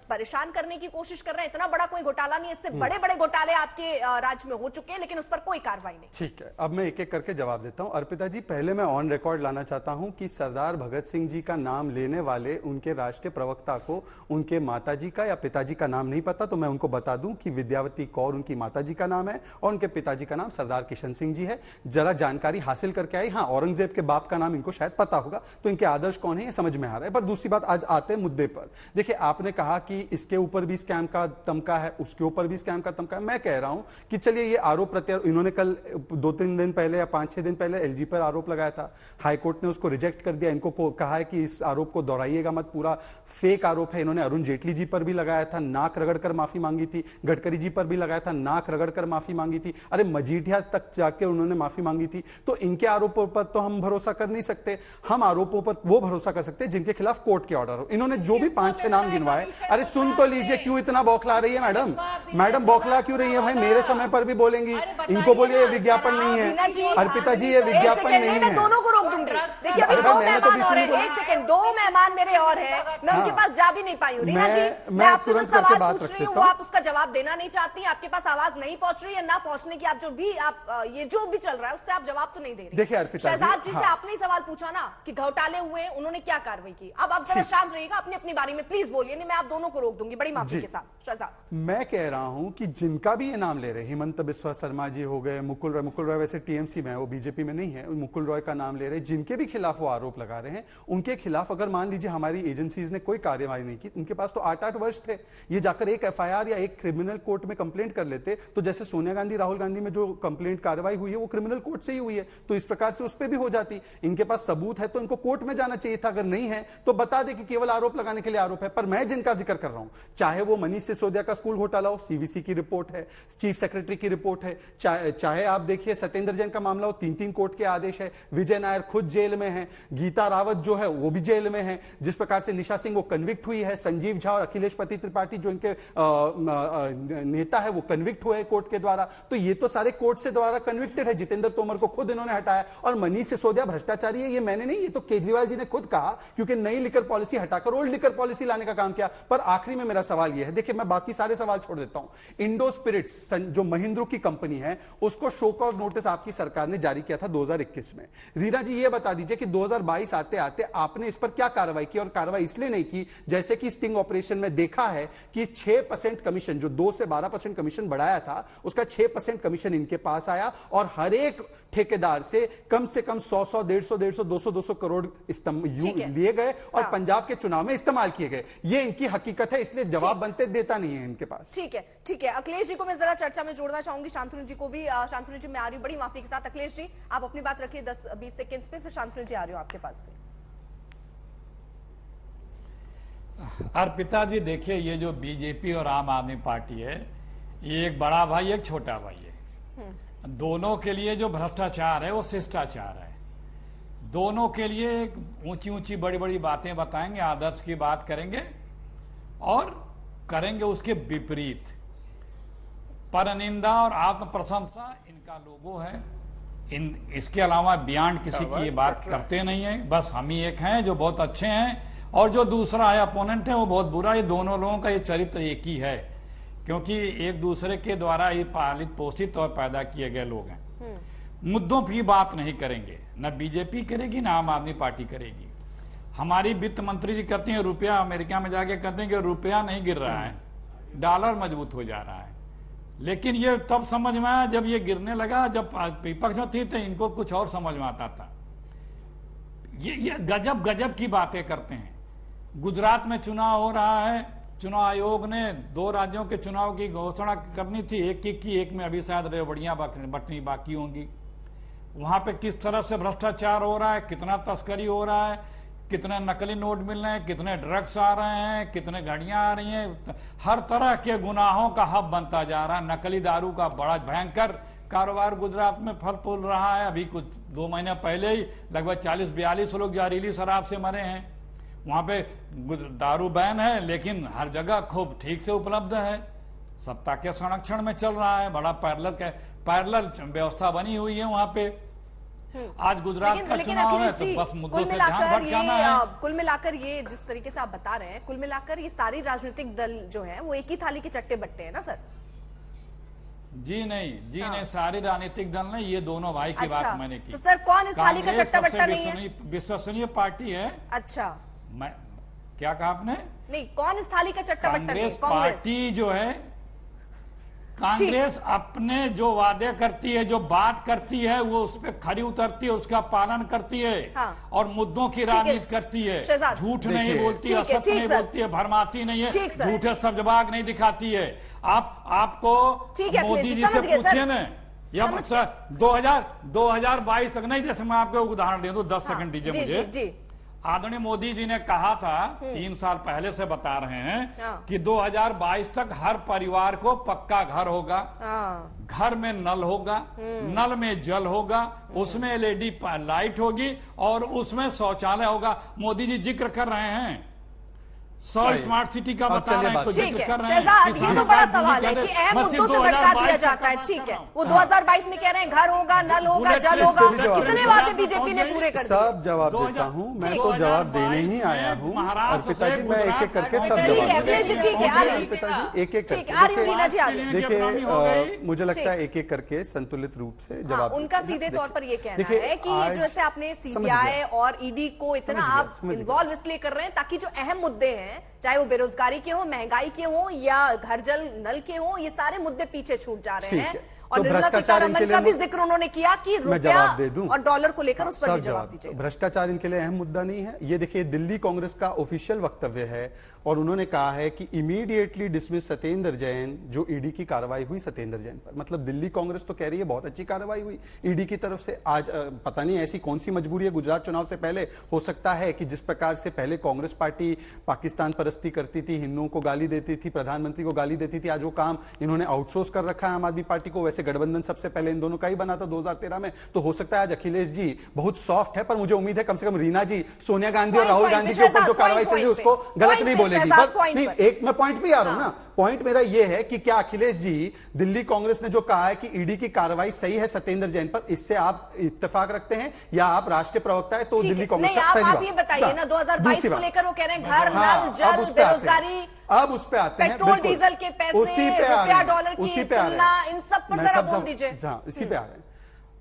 Speaker 1: परेशान करने की कोशिश कर रहे हैं। इतना बड़ा कोई घोटाला नहीं है, इससे बड़े बड़े घोटाले आपके राज्य में हो चुके हैं, लेकिन उस पर कोई कार्रवाई नहीं।
Speaker 9: ठीक है, अब मैं एक एक करके जवाब देता हूं। अर्पिता जी, पहले मैं ऑन रिकॉर्ड लाना चाहता हूं कि सरदार भगत सिंह जी का नाम लेने वाले उनके राष्ट्रीय प्रवक्ता को उनके माताजी का या पिताजी का नाम नहीं पता, तो मैं उनको बता दूं कि विद्यावती कौर उनकी माताजी का नाम है और उनके पिताजी का नाम सरदार किशन सिंह जी है। जरा जानकारी हासिल करके आई। हाँ, औरंगजेब के बाप का नाम इनको शायद पता होगा, तो इनके आदर्श कौन है ये समझ में आ रहा है। पर दूसरी बात, आज आते हैं मुद्दे पर। देखिए, आपने कहा कि इसके ऊपर भी स्कैम का तमका है, उसके ऊपर भी स्कैम का तमका है। मैं कह रहा हूं कि चलिए ये आरोप प्रत्यारोप, इन्होंने कल 2-3 दिन पहले या 5-6 दिन पहले एलजी पर आरोप लगाया था, हाईकोर्ट ने उसको रिजेक्ट कर दिया। इनको कहा है कि इस आरोप को दोहराइएगा मत, पूरा फेक आरोप है। इन्होंने अरुण जेटली जी पर भी लगाया था, नाक रगड़कर माफी मांगी थी। गडकरी जी पर भी लगाया था, नाक रगड़कर माफी मांगी थी। अरे मजीठिया तक जाके उन्होंने माफी मांगी थी। तो इनके आरोपों पर तो हम भरोसा कर नहीं सकते। हम आरोपों पर वो भरोसा कर सकते हैं जिनके खिलाफ कोर्ट के ऑर्डर हो। इन्होंने जो भी 5-6 नाम गिनवाए, अरे सुन तो लीजिए, क्यों इतना बौखला रही है मैडम? मैडम बौखला क्यों रही है भाई? मेरे समय पर भी बोलेंगी, इनको बोलिए विज्ञापन नहीं है। अर्पिता जी, ये विज्ञापन नहीं है।
Speaker 1: मैं दोनों को रोक दूंगी। देखिए, अभी 2 मेहमान और हैं, 1 सेकंड, 2 मेहमान मेरे और हैं, मैं उनके पास जा भी नहीं पाई हूँ। रीना जी, मैं आपसे जो सवाल पूछ रही हूँ वो आप उसका जवाब देना नहीं चाहती, आपके पास आवाज नहीं पहुंच रही है, ना पहुंचने की आप ये जो भी चल रहा है उससे आप जवाब तो नहीं दे रही।
Speaker 9: देखिए अर्पिता
Speaker 1: शहजाद जी से आपने ही सवाल पूछा ना कि घोटाले हुए, उन्होंने क्या कार्रवाई की। अब आप जरा शांत रहिएगा, अपनी बारी में प्लीज बोलिए, नहीं मैं आप दोनों को रोक दूंगी बड़ी माफी के साथ। शहजाद,
Speaker 9: मैं कह रहा हूं कि जिनका भी ये नाम ले रहे, हेमंत बिस्वा शर्मा जी हो गए, मुकुल रॉय वैसे टीएमसी में है, वो बीजेपी में नहीं है, मुकुल रॉय का नाम ले रहे, जिनके भी खिलाफ वो आरोप लगा रहे हैं, उनके खिलाफ अगर मान लीजिए हमारी एजेंसीज ने कोई कार्यवाही नहीं की, उनके पास तो 8-8 वर्ष थे, ये जाकर एक एफआईआर या एक क्रिमिनल कोर्ट में कंप्लेंट कर लेते। तो जैसे सोनिया गांधी राहुल गांधी में जो कंप्लेंट कार्रवाई हुई है वो क्रिमिनल कोर्ट से ही हुई है, तो इस प्रकार से उस पर भी हो जाती। इनके पास सबूत है तो इनको कोर्ट में जाना चाहिए था, अगर नहीं है तो बता दे कि केवल आरोप लगाने के लिए आरोप है। पर मैं जिनका जिक्र कर रहा हूं, चाहे वो मनीष सिसोदिया का स्कूल घोटाला हो, सीवीसी की रिपोर्ट है, चीफ सेक्रेटरी की रिपोर्ट है, चाहे आप देखिए सत्येंद्र जैन का मामला हो, 3-3 कोर्ट के आदेश है, विजय नायर खुद जेल में है, गीता रावत जो है वो भी जेल में है, जिस प्रकार से निशा सिंह वो कन्विक्ट हुई है, संजीव झा और अखिलेश पति त्रिपाठी जो इनके नेता है वो कन्विक्ट हुए कोर्ट के द्वारा। तो ये तो सारे कोर्ट से द्वारा कन्विक्टेड है। जितेंद्र तोमर को खुद इन्होंने हटाया, और मनीष सिसोदिया भ्रष्टाचारी है ये मैंने नहीं, ये तो केजरीवाल जी ने खुद कहा, क्योंकि नई लिकर पॉलिसी हटाकर ओल्ड लिकर पॉलिसी लाने का काम किया। पर आखिरी में मेरा सवाल यह है, देखिए मैं बाकी सारे सवाल छोड़ देता हूं। इंडो स्पिरिट्स जो महिंद्रो की कंपनी है, उसको शो कॉज नोटिस आपकी सरकार ने जारी किया था 2021 में। रीना जी ये बता दीजिए कि 2022 आते आते आपने इस पर क्या कार्रवाई की, और कार्रवाई इसलिए नहीं की जैसे कि स्टिंग ऑपरेशन में देखा है कि 6% कमीशन, जो 2 से 12% कमीशन बढ़ाया था, उसका 6% कमीशन इनके पास आया, और हर एक ठेकेदार से कम 100, 150, 200 करोड़ लिए गए और पंजाब के चुनाव में इस्तेमाल किए गए। ये इनकी हकीकत है, इसलिए जवाब बनते देता नहीं है इनके पास।
Speaker 1: ठीक है। अखिलेश जी को मैं जरा चर्चा में जोड़ना चाहूंगी, शांतनु जी को भी। शांतनु जी मैं आ रही हूं बड़ी माफी के साथ। अखिलेश जी आप अपनी बात रखिए 10-20 सेकेंड पे, फिर शांतनु जी आ रही हूं आपके पास भी।
Speaker 10: अर्पिता जी देखिए, ये जो बीजेपी और आम आदमी पार्टी है, ये एक बड़ा भाई एक छोटा भाई है। दोनों के लिए जो भ्रष्टाचार है वो शिष्टाचार है। दोनों के लिए ऊंची ऊंची बड़ी बड़ी बातें बताएंगे, आदर्श की बात करेंगे और करेंगे उसके विपरीत। परनिंदा और आत्म प्रशंसा इनका लोगो है। इसके अलावा बियॉन्ड किसी की ये बात करते नहीं है। बस हम ही एक हैं जो बहुत अच्छे हैं, और जो दूसरा है अपोनेंट है वो बहुत बुरा। ये दोनों लोगों का ये चरित्र एक ही है, क्योंकि एक दूसरे के द्वारा ये पालित पोषित और पैदा किए गए लोग हैं। मुद्दों की बात नहीं करेंगे, न बीजेपी करेगी ना आम आदमी पार्टी करेगी। हमारी वित्त मंत्री जी कहते हैं रुपया, अमेरिका में जाके कहते हैं कि रुपया नहीं गिर रहा है, डॉलर मजबूत हो जा रहा है। लेकिन ये तब समझ में आया जब ये गिरने लगा, जब विपक्ष में थी तो इनको कुछ और समझ में आता था। ये गजब गजब की बातें करते हैं। गुजरात में चुनाव हो रहा है, चुनाव आयोग ने 2 राज्यों के चुनाव की घोषणा करनी थी, एक में अभी शायद रेवड़ियां बटनी बाकी होंगी। वहां पे किस तरह से भ्रष्टाचार हो रहा है, कितना तस्करी हो रहा है, कितने नकली नोट मिल रहे हैं, कितने ड्रग्स आ रहे हैं, कितने गाड़ियां आ रही हैं, हर तरह के गुनाहों का हब बनता जा रहा है। नकली दारू का बड़ा भयंकर कारोबार गुजरात में फल फूल रहा है। अभी कुछ 2 महीने पहले ही लगभग 40-42 लोग जहरीली शराब से मरे हैं। वहां पे दारू बैन है, लेकिन हर जगह खूब ठीक से उपलब्ध है। सत्ता के संरक्षण में चल रहा है, बड़ा पैरेलल व्यवस्था बनी हुई है वहां पे। आज गुजरात का चुनाव है तो बस मुद्दों से ध्यान भटकाना है।
Speaker 1: कुल मिलाकर ये जिस तरीके से आप बता रहे हैं, कुल मिलाकर ये सारी राजनीतिक दल जो है वो एक ही थाली के चट्टे बट्टे हैं ना सर?
Speaker 10: जी नहीं, सारी राजनीतिक दल ने, ये दोनों भाई की बात मैंने की।
Speaker 1: तो सर कौन इस थाली का चट्टा बट्टा नहीं है?
Speaker 10: विश्वसनीय पार्टी है।
Speaker 1: अच्छा,
Speaker 10: मैं क्या कहा आपने?
Speaker 1: नहीं, कौन इस थाली का चट्टा बट्टा नहीं है?
Speaker 10: कांग्रेस पार्टी जो है, कांग्रेस अपने जो वादे करती है, जो बात करती है, वो उस पर खरी उतरती है, उसका पालन करती है।
Speaker 1: हाँ।
Speaker 10: और मुद्दों की राजनीति करती है। झूठ नहीं बोलती, असत नहीं बोलती है, भरमाती नहीं है, झूठे सब्जबाग नहीं दिखाती है। आपको मोदी जी से पूछिए न, या 2022 तक नहीं, जैसे मैं आपको उदाहरण दे दूं, 10 सेकंड दीजिए मुझे। आदरणीय मोदी जी ने कहा था 3 साल पहले से बता रहे हैं कि 2022 तक हर परिवार को पक्का घर होगा, घर में नल होगा, नल में जल होगा, उसमें LED लाइट होगी और उसमें शौचालय होगा। मोदी जी जिक्र कर रहे हैं, 100 स्मार्ट सिटी का बता रहे हैं,
Speaker 1: जिक्र कर रहे हैं। ये तो बड़ा सवाल है कि अहम मुद्दों से भटका दिया जाता है। ठीक है, वो 2022 में कह रहे हैं घर होगा, नल होगा, जल होगा, कितने वादे बीजेपी ने पूरे कर दिए?
Speaker 9: सब जवाब देता हूँ, मैं तो जवाब देने ही आया हूँ। और पिताजी मैं एक एक करके सब जवाब, पिताजी एक एक करके, देखिए मुझे लगता है एक एक करके संतुलित रूप से जवाब।
Speaker 1: उनका सीधे तौर पर ये कहना है कि जैसे आपने CBI और ED को इतना आप इन्वॉल्व इसलिए कर रहे हैं ताकि जो अहम मुद्दे हैं, चाहे वो बेरोजगारी के हो, महंगाई के हो या घर जल नल के हो, ये सारे मुद्दे पीछे छूट जा रहे हैं। और निर्मला सीतारमण का भी जिक्र उन्होंने किया कि रुपया और डॉलर को लेकर उस पर भी जवाब दीजिए।
Speaker 9: भ्रष्टाचार इनके लिए अहम मुद्दा नहीं है। ये देखिए दिल्ली कांग्रेस का ऑफिशियल वक्तव्य है और उन्होंने कहा है कि इमीडिएटली डिसमिस सत्येंद्र जैन, जो ईडी की कार्रवाई हुई सत्येंद्र जैन पर। मतलब दिल्ली कांग्रेस तो कह रही है बहुत अच्छी कार्रवाई हुई ईडी की तरफ से। आज पता नहीं ऐसी कौन सी मजबूरी है गुजरात चुनाव से पहले, हो सकता है कि जिस प्रकार से पहले कांग्रेस पार्टी पाकिस्तान परस्ती करती थी, हिंदुओं को गाली देती थी, प्रधानमंत्री को गाली देती थी, आज वो काम इन्होंने आउटसोर्स कर रखा है आम आदमी पार्टी को। वैसे गठबंधन सबसे पहले इन दोनों का ही बना था 2013 में। तो हो सकता है आज अखिलेश जी बहुत सॉफ्ट है, पर मुझे उम्मीद है कम से कम रीना जी सोनिया गांधी और राहुल गांधी के ऊपर जो कार्रवाई चल रही है उसको गलत नहीं बोलेगी। नहीं, एक मैं पॉइंट पे आ रहा हूं ना, पॉइंट मेरा यह है कि क्या अखिलेश जी, दिल्ली कांग्रेस ने जो कहा है कि ईडी की कार्रवाई सही है सत्येंद्र जैन पर, इससे आप इत्तेफाक रखते हैं या आप राष्ट्रीय प्रवक्ता है तो दिल्ली कांग्रेस का?
Speaker 1: आप ये बताइए ना, 2022 को लेकर वो कह रहे हैं घर नल जल बेरोजगारी,
Speaker 9: अब उस पे आते हैं,
Speaker 1: पेट्रोल डीजल के पैसे, रुपया डॉलर की तुलना, इन सब पर जरा बोल दीजिए।
Speaker 9: इसी पे आ रहे हैं।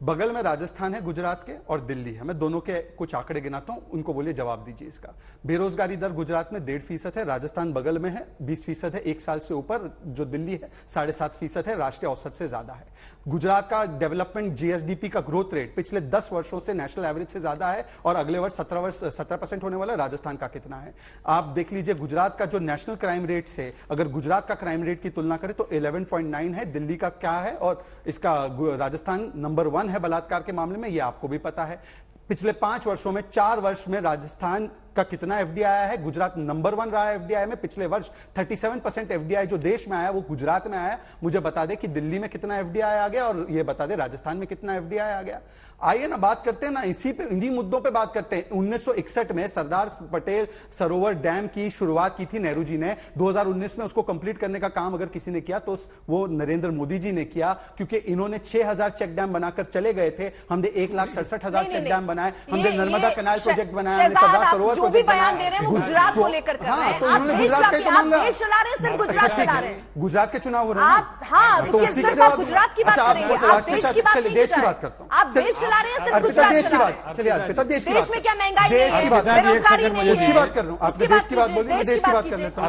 Speaker 9: बगल में राजस्थान है गुजरात के और दिल्ली है। मैं दोनों के कुछ आंकड़े गिनाता हूं, उनको बोलिए जवाब दीजिए इसका। बेरोजगारी दर गुजरात में 1.5% है, राजस्थान बगल में है 20% है, 1 साल से ऊपर जो दिल्ली है 7.5% है, राष्ट्रीय औसत से ज्यादा है। गुजरात का डेवलपमेंट GSDP का ग्रोथ रेट पिछले 10 वर्षों से नेशनल एवरेज से ज्यादा है और अगले वर्ष 17% होने वाला है। राजस्थान का कितना है आप देख लीजिए। गुजरात का जो नेशनल क्राइम रेट से अगर गुजरात का क्राइम रेट की तुलना करें तो 11.9 है, दिल्ली का क्या है और इसका राजस्थान नंबर 1 है बलात्कार के मामले में, ये आपको भी पता है। पिछले 5 वर्षों में 4 वर्ष में राजस्थान का कितना FDI आया है, गुजरात नंबर 1 रहा है FDI में। पिछले वर्ष 37% FDI जो देश में आया वो गुजरात में आया। मुझे बता दे कि दिल्ली में कितना FDI आ गया और ये बता दे राजस्थान में कितना FDI आ गया। आइए ना बात करते हैं ना, इन्हीं मुद्दों पे बात करते हैं। 1961 में सरदार पटेल सरोवर डैम की शुरुआत की थी नेहरू जी ने। 2019 में उसको कंप्लीट करने का काम अगर किसी ने किया तो वो नरेंद्र मोदी जी ने किया, क्योंकि इन्होंने 6000 चेक डैम बनाकर चले गए थे। हमने 1,67,000 चेक डैम बनाए, हमने नर्मदा कैनाल प्रोजेक्ट बनाया, हमने सरदार सरोवर
Speaker 1: जो भी बयान दे रहे हैं वो गुजरात को लेकर कर रहे हैं। आप देश चला रहे हैं, सिर्फ गुजरात चला रहे हैं।
Speaker 9: गुजरात के चुनाव हो रहे हैं,
Speaker 1: सिर्फ आप गुजरात की बात करेंगे, आप देश की बात नहीं करते। आप देश चला रहे हैं, सिर्फ गुजरात चला रहे हैं।
Speaker 9: चलिए अर्पिता, देश
Speaker 1: में क्या महंगाई नहीं है, बेरोजगारी नहीं है,
Speaker 9: उसकी बात कर रहा हूँ। आपने देश की बात बोली, मैं देश की बात कर लेता हूँ।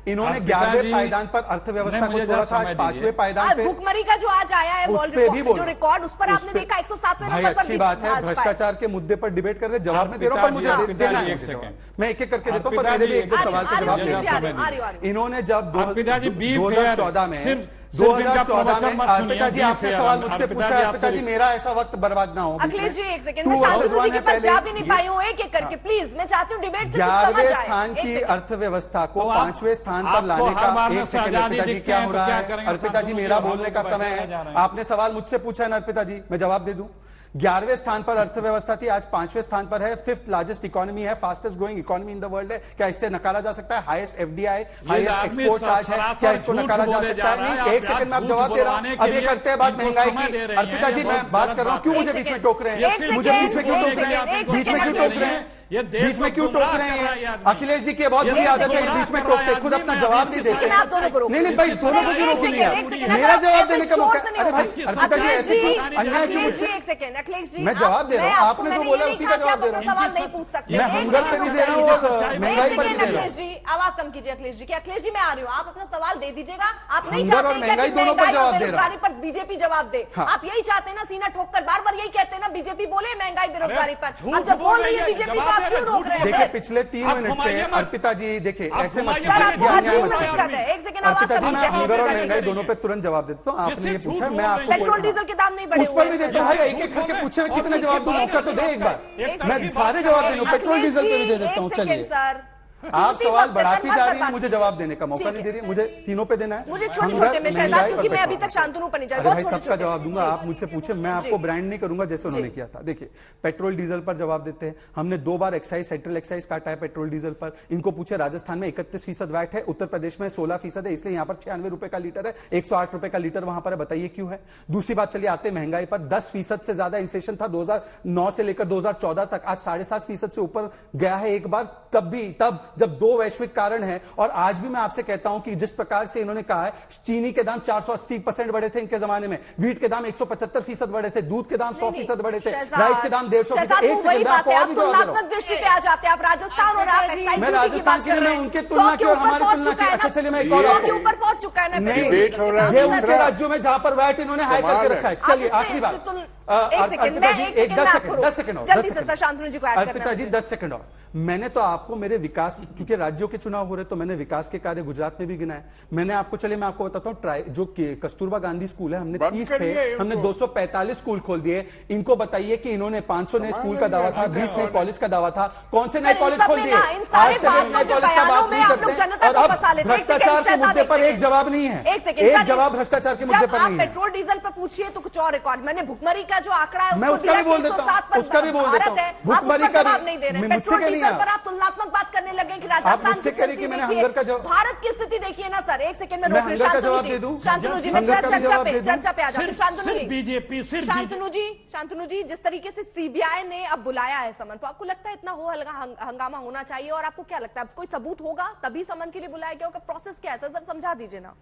Speaker 9: इन्होंने 11वें पायदान पर अर्थव्यवस्था को छोड़ा था, आज 5वें पायदान पे
Speaker 1: भुखमरी का जो आज आया है जो रिकॉर्ड, उस पर आपने देखा 107वें नंबर पर।
Speaker 9: अच्छी बात है, भ्रष्टाचार के मुद्दे पर डिबेट कर रहे, जवाब में दे रहा हूं, पर मुझे देना है। मैं एक एक करके देता हूं, पर मेरे भी एक दो सवाल के जवाब देना। इन्होंने जब 2014 में 2014 में अर्पिता जी आपने सवाल मुझसे पूछा, अर्पिता जी मेरा ऐसा वक्त बर्बाद ना हो।
Speaker 1: अखिलेश जी एक सेकंड, मैं शांतनु जी के पास जा भी नहीं पाई हूँ एक एक करके, प्लीज मैं चाहती हूँ डिबेट से
Speaker 9: 11वें स्थान की अर्थव्यवस्था को 5वें स्थान पर लाने का। एक सेकंड अर्पिता जी, क्या हो रहा है? अर्पिता जी मेरा बोलने का समय है, आपने सवाल मुझसे पूछा है ना अर्पिता जी, मैं जवाब दे दूं। 11वें स्थान पर अर्थव्यवस्था थी, आज 5वें स्थान पर है। 5th लार्जेस्ट इकोनॉमी है, fastest growing economy in the world है। क्या इससे नकारा जा सकता है? हाईएस्ट एफडीआई, हाईएस्ट एक्सपोर्ट आज है, क्या इसको नकारा जा सकता है? नहीं, एक सेकंड में आप जवाब दे रहा हूं। अब ये करते हैं बात महंगाई की। अर्पिता जी मैं बात कर रहा हूं, क्यों मुझे बीच में टोक रहे हैं? मुझे बीच में क्यों टोक रहे हैं? बीच में क्यों टोक रहे हैं? बीच में क्यों टोक रहे हैं? अखिलेश जी की बहुत बुरी आदत है, बीच में टोकते, खुद अपना जवाब नहीं देते। नहीं भाई, दोनों को क्यों रोकेंगे? मेरा जवाब देने का मौका। अरे भाई अर्पिता जी ऐसे अन्याय क्यों?
Speaker 1: एक सेकंड अखिलेश जी,
Speaker 9: मैं जवाब दे रहा हूँ, आपने जो बोला उसी का जवाब दे रहा हूँ।
Speaker 1: सवाल नहीं पूछ सकते,
Speaker 9: मैं हंगर पे नहीं दे रहा हूँ और महंगाई पर नहीं दे रहा हूँ।
Speaker 1: जी आवाज कम कीजिए अखिलेश जी। अखिलेश जी मैं आ रही हूँ, आप अपना सवाल दे दीजिएगा। आप नहीं
Speaker 9: हंगर और
Speaker 1: चाहते
Speaker 9: महंगाई दोनों पर जवाब दे रहा हूँ,
Speaker 1: पर बीजेपी जवाब दे। आप यही चाहते हैं ना, सीना ठोक कर बार बार यही कहते हैं ना, बीजेपी बोले महंगाई बेरोजगारी पर। अब जब बोल रही है बीजेपी को आप क्यों रोक रहे हैं?
Speaker 9: पिछले 3 मिनट से अर्पिता जी देखिए ऐसे मत कीजिए। अर्पिता जी मैं हंगर और महंगाई दोनों पे तुरंत जवाब देता हूँ। आपने ये पूछा, मैं आपको
Speaker 1: पेट्रोल डीजल के दाम नहीं बढ़े,
Speaker 9: उस पर भी देता हूँ। एक एक करके पूछे हुए कितने जवाब दूं, मौका तो दे एक बार। मैं सारे जवाब दे दूं, पेट्रोल डीजल पे भी दे देता हूँ। चलिए आप सवाल बढ़ाती जा रही हैं, मुझे जवाब देने का मौका नहीं दे रही। मुझे तीनों पे देना है,
Speaker 1: मुझे छोटे-छोटे में शहजाद, क्योंकि मैं अभी तक शांतनु पर नहीं जा रही।
Speaker 9: भाई सबका जवाब दूंगा, आप मुझसे पूछे, मैं आपको ब्रांड नहीं करूंगा जैसे उन्होंने किया था। देखिए पेट्रोल डीजल पर जवाब देते हैं। हमने 2 बार एक्साइज, सेंट्रल एक्साइज काटा है पेट्रोल डीजल पर। इनको पूछे, राजस्थान में 31% वैट है, उत्तर प्रदेश में 16% है, इसलिए यहां पर 96 रुपए का लीटर है, 108 रुपए का लीटर वहां पर है। बताइए क्यों है? दूसरी बात, चलिए आते महंगाई पर। 10% से ज्यादा इन्फ्लेशन था 2009 से लेकर 2014 तक, आज 7.5% से ऊपर गया है एक बार, तब जब 2 वैश्विक कारण है। और आज भी मैं आपसे कहता हूं कि जिस प्रकार से इन्होंने कहा है, चीनी के दाम 480% बढ़े थे इनके जमाने में, वीट के दाम 175% बढ़े थे, दूध के दाम 100% बढ़े थे, राइस के दाम 150%। एक सेकंड आपको और भी जवाब दे रहा हूं।
Speaker 1: दृष्टि पे आ जाते हैं आप राजस्थान और आप
Speaker 9: मैं राजस्थान की मैं उनकी तुलना की और हमारी तुलना की। अच्छा चलिए मैं एक और
Speaker 1: ऊपर पहुंच चुका है ना,
Speaker 9: ये उनके राज्यों में जहां पर वैट इन्होंने हाई करके रखा है। चलिए आखिरी बात, अर्पिता जी 10 सेकंड अर्पिता जी 10 सेकंड और। मैंने तो आपको मेरे विकास, क्योंकि राज्यों के चुनाव हो रहे तो मैंने विकास के कार्य गुजरात में भी गिनाए। मैंने आपको, चलिए मैं आपको बताता हूँ, जो कस्तूरबा गांधी स्कूल है, हमने 30 थे, हमने 245 स्कूल खोल दिए। इनको बताइए कि इन्होंने 500 नए स्कूल का दावा था, 20 नए कॉलेज का दावा था, कौन से नए कॉलेज खोल दिए? आज तक एक नए कॉलेज का बात नहीं करते। और अब भ्रष्टाचार के मुद्दे पर एक जवाब नहीं है, एक जवाब भ्रष्टाचार के मुद्दे पर नहीं है।
Speaker 1: पेट्रोल डीजल पर पूछिए तो कुछ और रिकॉर्ड, मैंने भुखमरी का जो आंकड़ा है
Speaker 9: मैं उसका भी बोल देता हूँ, उसका भी बोल देता हूँ। भुखमरी का
Speaker 1: नहीं दे रहे, पेट्रोल डीजल पर आप तुलनात्मक बात करने लगे कि राजस्थान
Speaker 9: मुझसे कह रही कि मैंने हंगर का जवाब,
Speaker 1: भारत की स्थिति देखिए ना सर। एक सेकंड में
Speaker 9: रोक रहे, जवाब दे दूं?
Speaker 1: शांतनु जी, मैं चर्चा पे आ जाती हूं। शांतनु जी, जिस तरीके से सीबीआई ने अब बुलाया है समन को, आपको लगता है इतना हो हंगामा होना चाहिए? और आपको क्या लगता है कोई सबूत होगा तभी समन के लिए बुलाया गया होगा? प्रोसेस क्या है सर, समझा दीजिए ना।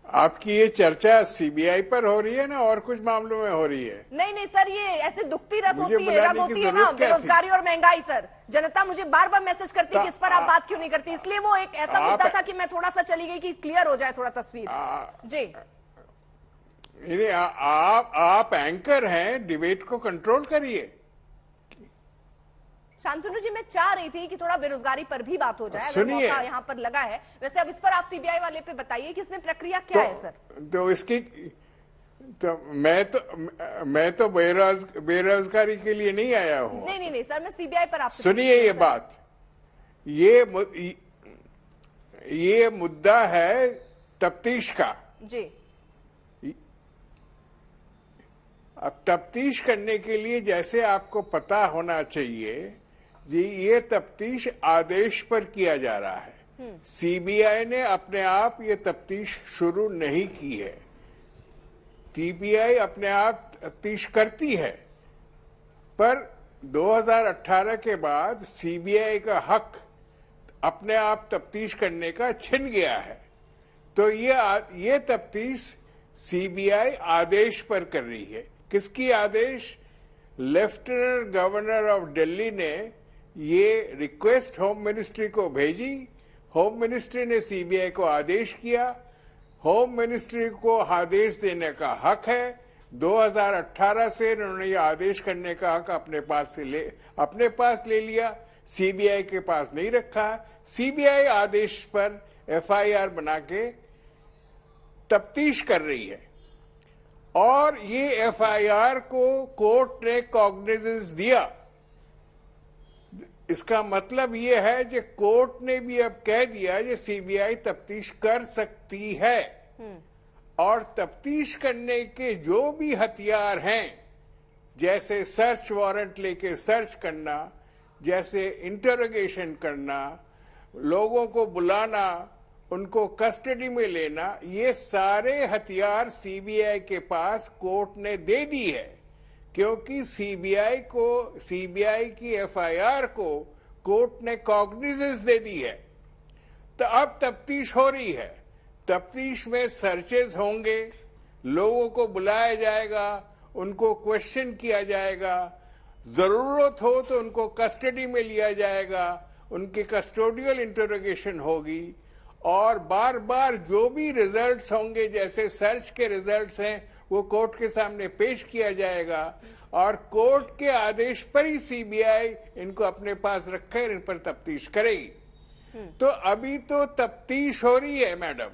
Speaker 11: आपकी ये चर्चा सीबीआई पर हो रही है ना, और कुछ मामलों में हो रही है?
Speaker 1: नहीं सर, ये ऐसे दुखती रस होती है, रंग होती है ना, बेरोजगारी और महंगाई। सर जनता मुझे बार बार मैसेज करती है कि इस पर आप बात क्यों नहीं करती, इसलिए वो एक ऐसा मुद्दा था कि मैं थोड़ा सा चली गई कि क्लियर हो जाए थोड़ा तस्वीर। जी
Speaker 11: आप एंकर हैं, डिबेट को कंट्रोल करिए।
Speaker 1: शांतनु जी, मैं चाह रही थी कि थोड़ा बेरोजगारी पर भी बात हो जाए, अगर मौका यहाँ पर लगा है। वैसे अब इस पर आप सीबीआई वाले पे बताइए कि इसमें प्रक्रिया क्या है सर?
Speaker 11: तो इसकी मैं तो बेरोजगारी के लिए नहीं आया हूँ।
Speaker 1: नहीं सर, मैं सीबीआई पर आपसे
Speaker 11: सुनिए ये बात, ये मुद्दा है तफ्तीश का
Speaker 1: जी।
Speaker 11: अब तफ्तीश करने के लिए जैसे आपको पता होना चाहिए जी, ये तफ्तीश आदेश पर किया जा रहा है। सीबीआई ने अपने आप ये तफ्तीश शुरू नहीं की है। सीबीआई अपने आप तफ्तीश करती है, पर 2018 के बाद सीबीआई का हक अपने आप तफ्तीश करने का छिन गया है। तो ये तफ्तीश सीबीआई आदेश पर कर रही है। किसकी आदेश? लेफ्टिनेंट गवर्नर ऑफ दिल्ली ने ये रिक्वेस्ट होम मिनिस्ट्री को भेजी, होम मिनिस्ट्री ने सीबीआई को आदेश किया। होम मिनिस्ट्री को आदेश देने का हक है। 2018 से उन्होंने ये आदेश करने का हक अपने पास ले लिया, सीबीआई के पास नहीं रखा। सीबीआई आदेश पर एफआईआर बना के तफ्तीश कर रही है और ये एफआईआर को कोर्ट ने कॉग्निजेंस दिया। इसका मतलब ये है कि कोर्ट ने भी अब कह दिया कि सीबीआई तफ्तीश कर सकती है और तफ्तीश करने के जो भी हथियार हैं, जैसे सर्च वारंट लेके सर्च करना, जैसे इंटरोगेशन करना, लोगों को बुलाना, उनको कस्टडी में लेना, ये सारे हथियार सीबीआई के पास कोर्ट ने दे दी है, क्योंकि सीबीआई की एफआईआर को कोर्ट ने कॉग्निजेंस दे दी है। तो अब तफ्तीश हो रही है। तफ्तीश में सर्चेज होंगे, लोगों को बुलाया जाएगा, उनको क्वेश्चन किया जाएगा, जरूरत हो तो उनको कस्टडी में लिया जाएगा, उनकी कस्टोडियल इंटरोगेशन होगी और बार बार जो भी रिजल्ट्स होंगे, जैसे सर्च के रिजल्ट्स हैं, वो कोर्ट के सामने पेश किया जाएगा और कोर्ट के आदेश पर ही सीबीआई इनको अपने पास रखे, इन पर तफ्तीश करेगी। तो अभी तो तफ्तीश हो रही है मैडम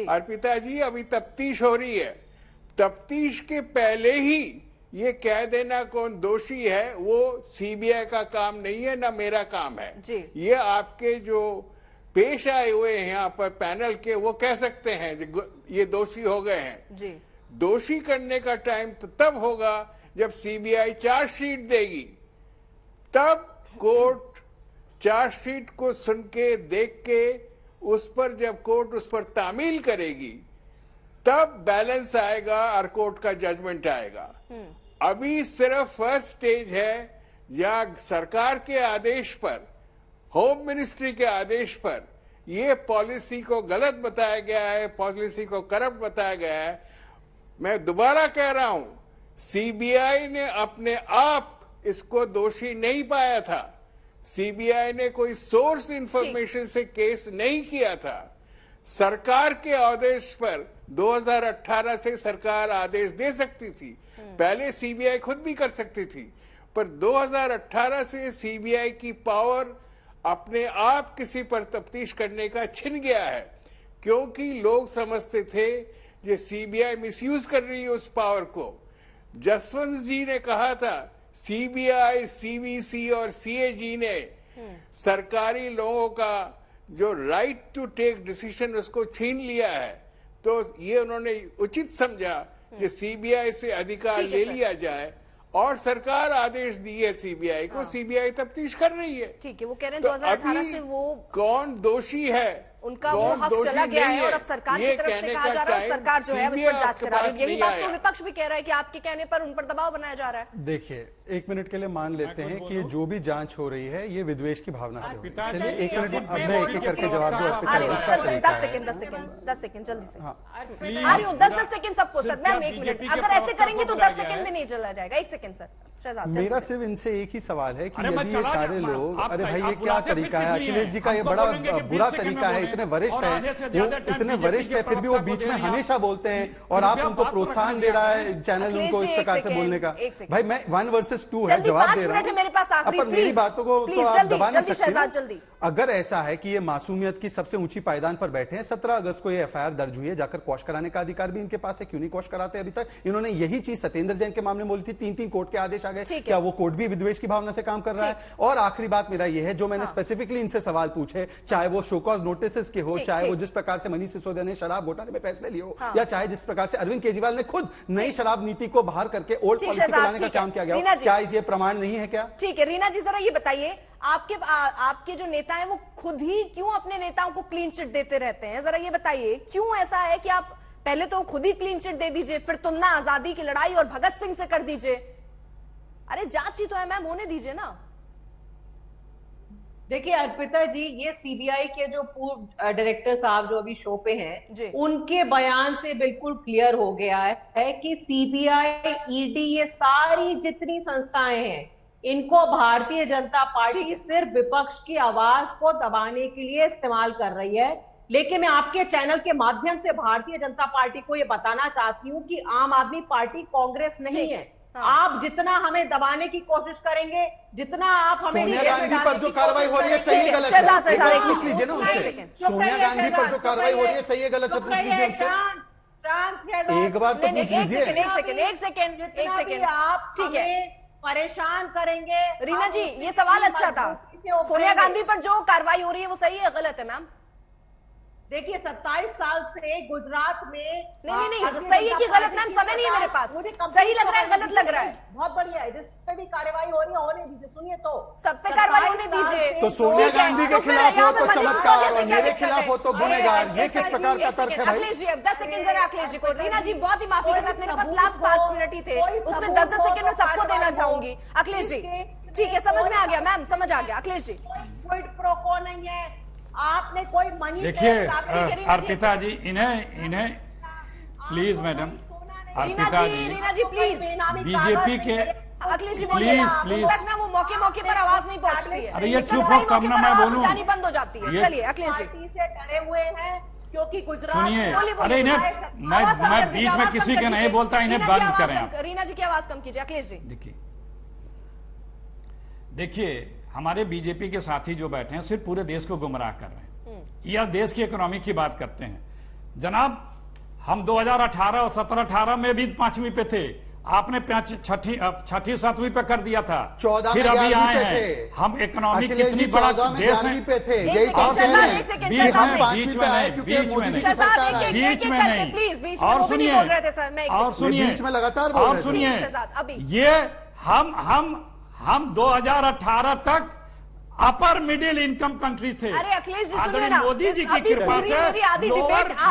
Speaker 11: अर्पिता जी, अभी तफ्तीश हो रही है। तफ्तीश के पहले ही ये कह देना कौन दोषी है वो सीबीआई का काम नहीं है, ना मेरा काम है। ये आपके जो पेश आए हुए हैं यहाँ पर पैनल के, वो कह सकते हैं ये दोषी हो गए हैं। दोषी करने का टाइम तो तब होगा जब सीबीआई चार्जशीट देगी, तब कोर्ट चार्जशीट को सुन के देख के उस पर जब कोर्ट उस पर तामील करेगी, तब बैलेंस आएगा और कोर्ट का जजमेंट आएगा। अभी सिर्फ फर्स्ट स्टेज है, या सरकार के आदेश पर, होम मिनिस्ट्री के आदेश पर ये पॉलिसी को गलत बताया गया है, पॉलिसी को करप्ट बताया गया है। मैं दोबारा कह रहा हूं, सीबीआई ने अपने आप इसको दोषी नहीं पाया था। सीबीआई ने कोई सोर्स इंफॉर्मेशन से केस नहीं किया था। सरकार के आदेश पर 2018 से सरकार आदेश दे सकती थी, पहले सीबीआई खुद भी कर सकती थी, पर 2018 से सीबीआई की पावर अपने आप किसी पर तफ्तीश करने का छिन गया है, क्योंकि लोग समझते थे ये सीबीआई मिसयूज कर रही है उस पावर को। जसवंत जी ने कहा था, सीबीआई, सीवीसी और सीएजी ने सरकारी लोगों का जो राइट टू टेक डिसीजन उसको छीन लिया है। तो ये उन्होंने उचित समझा कि सीबीआई से अधिकार ले लिया जाए और सरकार आदेश दी है सीबीआई को, सीबीआई तफ्तीश कर रही है।
Speaker 1: ठीक है, वो कह रहे हैं 2018 से वो
Speaker 11: कौन दोषी है,
Speaker 1: उनका वो हक चला गया है और अब सरकार की तरफ से कहा जा रहा है, सरकार जो है उस पर जांच करा रही है। यही बात तो विपक्ष भी कह रहा है कि आपके कहने पर उन पर दबाव बनाया जा रहा है।
Speaker 9: देखिए, एक मिनट के लिए मान लेते हैं कि जो भी जांच हो रही है ये विद्वेष की भावना से हो रही है। चलिए एक मिनट, अब मैं एक एक करके जवाब दूं।
Speaker 1: 10 सेकंड जल्दी से आ रही हूँ, 10 सेकंड सबको सर। मैम एक मिनट, अगर ऐसे करेंगे तो 10 सेकंड भी नहीं चला जाएगा। 1 सेकंड सर।
Speaker 9: मेरा सिर्फ इनसे एक ही सवाल है कि यदि ये सारे लोग, अरे भाई ये क्या तरीका है, अखिलेश जी का ये बड़ा बुरा तरीका है, इतने वरिष्ठ है, वो इतने वरिष्ठ है, फिर भी वो बीच में हमेशा बोलते हैं और आप उनको प्रोत्साहन दे रहा है चैनल उनको इस प्रकार से बोलने का। भाई मैं 1 वर्सेस 2 है, जवाब दे रहा हूँ, पर मेरी बातों को तो आप दबा नहीं सकते। अगर ऐसा है कि ये मासूमियत की सबसे ऊंची पायदान पर बैठे हैं, 17 अगस्त को ये एफआईआर दर्ज हुई है, जाकर क्वॉश कराने का अधिकार भी इनके पास है, क्यों नहीं क्वॉश कराते अभी तक? इन्होंने यही चीज सत्येंद्र जैन के मामले में बोली थी, 3 कोर्ट के आदेश आ गए, क्या वो कोर्ट भी विद्वेष की भावना से काम कर रहा है? और आखिरी बात मेरा ये है, जो मैंने स्पेसिफिकली इनसे सवाल पूछे, चाहे वो शोकॉज नोटिस के हो, चाहे वो जिस प्रकार से मनीष सिसोदिया ने शराब घोटाले में फैसले लिए हो, या चाहे जिस प्रकार से अरविंद केजरीवाल ने खुद नई शराब नीति को बाहर करके ओल्ड पॉलिसी को लाने का काम किया गया, क्या ये प्रमाण नहीं है क्या?
Speaker 1: ठीक है रीना जी, जरा ये बताइए, आपके जो नेता हैं वो खुद ही क्यों अपने नेताओं को क्लीन चिट देते रहते हैं? जरा ये बताइए, क्यों ऐसा है कि आप पहले तो खुद ही क्लीन चिट दे दीजिए, फिर तुलना आजादी की लड़ाई और भगत सिंह से कर दीजिए। अरे जांच ही तो है मैम, होने दीजिए ना।
Speaker 8: देखिए अर्पिता जी, ये सीबीआई के जो पूर्व डायरेक्टर साहब जो अभी शो पे हैं, उनके बयान से बिल्कुल क्लियर हो गया है कि सीबीआई, ईडी, ये सारी जितनी संस्थाएं हैं, इनको भारतीय जनता पार्टी सिर्फ विपक्ष की आवाज को दबाने के लिए इस्तेमाल कर रही है। लेकिन मैं आपके चैनल के माध्यम से भारतीय जनता पार्टी को यह बताना चाहती हूँ कि आम आदमी पार्टी कांग्रेस नहीं है। आप जितना हमें दबाने की कोशिश करेंगे, जितना आप हमें
Speaker 9: सोनिया गांधी पर जो कार्रवाई हो रही है सही है गलत है, पूछ लीजिए ना उनसे। सोनिया गांधी पर जो कार्रवाई हो रही है सही है गलत है, पूछ लीजिए उनसे। एक बार तो पूछ लीजिए।
Speaker 1: एक सेकेंड
Speaker 8: आप
Speaker 1: ठीक है,
Speaker 8: परेशान करेंगे।
Speaker 1: रीना जी ये सवाल अच्छा था, सोनिया गांधी पर जो कार्रवाई हो रही है वो सही है गलत है? मैम
Speaker 8: देखिए 27 साल से गुजरात में
Speaker 1: नहीं सही है कि गलत? मैम समय नहीं है मेरे पास, सही लग रहा है गलत लग रहा है?
Speaker 8: बहुत बढ़िया है, जिस पे भी कार्रवाई हो रही है होने दीजिए। सुनिए तो
Speaker 1: सब पे कार्रवाई होने दीजिए।
Speaker 9: तो सोनिया गांधी के खिलाफ हो तो चमत्कार और मेरे खिलाफ हो तो गुनहगार, ये किस प्रकार का तर्क है भाई?
Speaker 1: अखिलेश जी 10 सेकंड जरा अखिलेश जी को। रीना जी बहुत ही माफी के साथ, मेरे पास लास्ट 5 मिनट ही थे, उसमें 10 सेकंड में सबको देना चाहूंगी। अखिलेश जी ठीक है, समझ में आ गया मैम, समझ आ गया। अखिलेश जी
Speaker 8: कोई प्रोको नहीं है, आपने कोई मनी।
Speaker 10: देखिए अर्पिता जी, इन्हें please madam, Arpita ji,
Speaker 1: Reena ji please,
Speaker 10: BJP के
Speaker 1: अखिलेश जी
Speaker 10: प्लीज
Speaker 1: ना वो मौके पर आवाज नहीं पहुंचती है।
Speaker 10: अरे ये चुप हो, कब ना मैं बोलूं,
Speaker 1: जानी बंद हो जाती है। चलिए अखिलेश जी
Speaker 8: से डरे हुए हैं क्योंकि गुजरात।
Speaker 10: सुनिए, अरे इन्हें मैं बीच में किसी के नहीं बोलता, इन्हें बंद करें आप।
Speaker 1: रीना जी की आवाज कम कीजिए। अखिलेश जी
Speaker 10: देखिए हमारे बीजेपी के साथी जो बैठे हैं सिर्फ पूरे देश को गुमराह कर रहे हैं या देश की इकोनॉमी की बात करते हैं। जनाब हम 2018 और 17-18 में भी 5वीं पे थे, आपने 6ठी 7वीं पे कर दिया था,
Speaker 9: 14
Speaker 10: फिर अभी आए हैं। हम इकोनॉमी कितनी बड़ा देश है,
Speaker 9: पे थे, यही तो
Speaker 10: बीच में नहीं। और सुनिए
Speaker 9: बीच में लगातार
Speaker 10: और सुनिए, ये हम 2018 तक अपर मिडिल इनकम कंट्री थे।
Speaker 1: अरे अखिलेश जी सुनिए ना,
Speaker 10: मोदी जी की कृपा से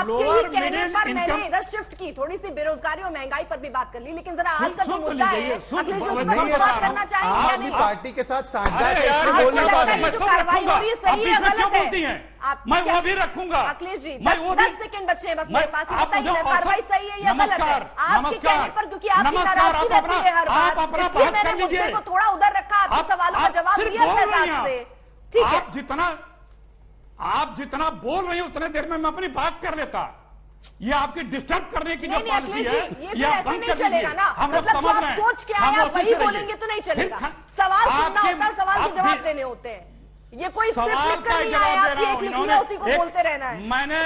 Speaker 10: लोअर मिडिल इनकम
Speaker 1: इधर शिफ्ट की, थोड़ी सी बेरोजगारी और महंगाई पर भी बात कर ली, लेकिन जरा आज का जो मुद्दा है अखिलेश जी उस पर बात करना चाहेंगे या नहीं?
Speaker 9: पार्टी के साथ साझेदारी
Speaker 1: कार्रवाई हो रही है, सही है गलत है?
Speaker 10: मैं वो भी रखूंगा
Speaker 1: अखिलेश जी। 10 सेकंड बचे हैं बस मेरे पास, बताइए कार्रवाई सही है या गलत है? आपके कहने पर, क्योंकि आपकी नाराजगी रहती है हर बार, मैंने मुद्दे को थोड़ा उधर रखा, आपके सवालों का जवाब दिया शहजाद से। ठीक है,
Speaker 10: आप जितना बोल रही हैं उतने देर में मैं अपनी बात कर लेता। ये आपकी डिस्टर्ब करने की जो पॉलिसी है
Speaker 1: ये ऐसे नहीं चलेगा ना।
Speaker 10: हम लोग
Speaker 1: मतलब
Speaker 10: समझ रहे हैं,
Speaker 1: सोच के आए आप वही बोलेंगे तो नहीं चलेगा। सवाल सुनना होता है, सवाल के जवाब देने होते हैं। ये कोई स्क्रिप्ट लिख कर नहीं आया, आपकी एक लिख लिया उसी को बोलते रहना है।
Speaker 10: मैंने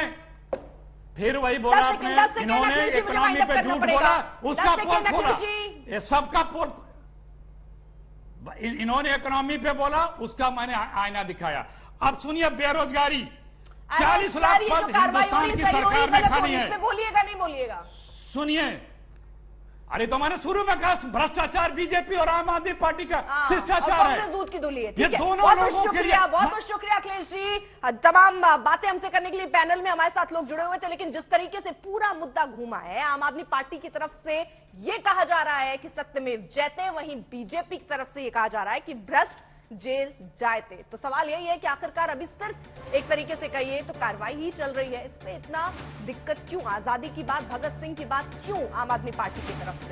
Speaker 10: फिर वही बोला, आपने इन्होंने इकोनॉमी पे झूठ बोला, उसका पोल खोला, ये सबका पोल, इन्होंने इकोनॉमी पे बोला, उसका मैंने आईना दिखाया। अब सुनिए बेरोजगारी 40 लाख पद हिंदुस्तान की सरकार ने खाली है।
Speaker 1: बोलिएगा नहीं बोलिएगा?
Speaker 10: सुनिए, अरे तो मैंने शुरू में कहा भ्रष्टाचार बीजेपी और आम आदमी पार्टी का शिष्टाचार है,
Speaker 1: दूध की धुली है।
Speaker 10: ये दोनों लोगों के लिए
Speaker 1: बहुत शुक्रिया अखिलेश जी, तमाम बातें हमसे करने के लिए। पैनल में हमारे साथ लोग जुड़े हुए थे, लेकिन जिस तरीके से पूरा मुद्दा घूमा है, आम आदमी पार्टी की तरफ से ये कहा जा रहा है कि सत्यमेव जयते, वहीं बीजेपी की तरफ से ये कहा जा रहा है कि भ्रष्ट जेल जाते। तो सवाल यही है कि आखिरकार अभी सिर्फ एक तरीके से कहिए तो कार्रवाई ही चल रही है, इसमें इतना दिक्कत क्यों? आजादी की बात, भगत सिंह की बात क्यों आम आदमी पार्टी की तरफ से?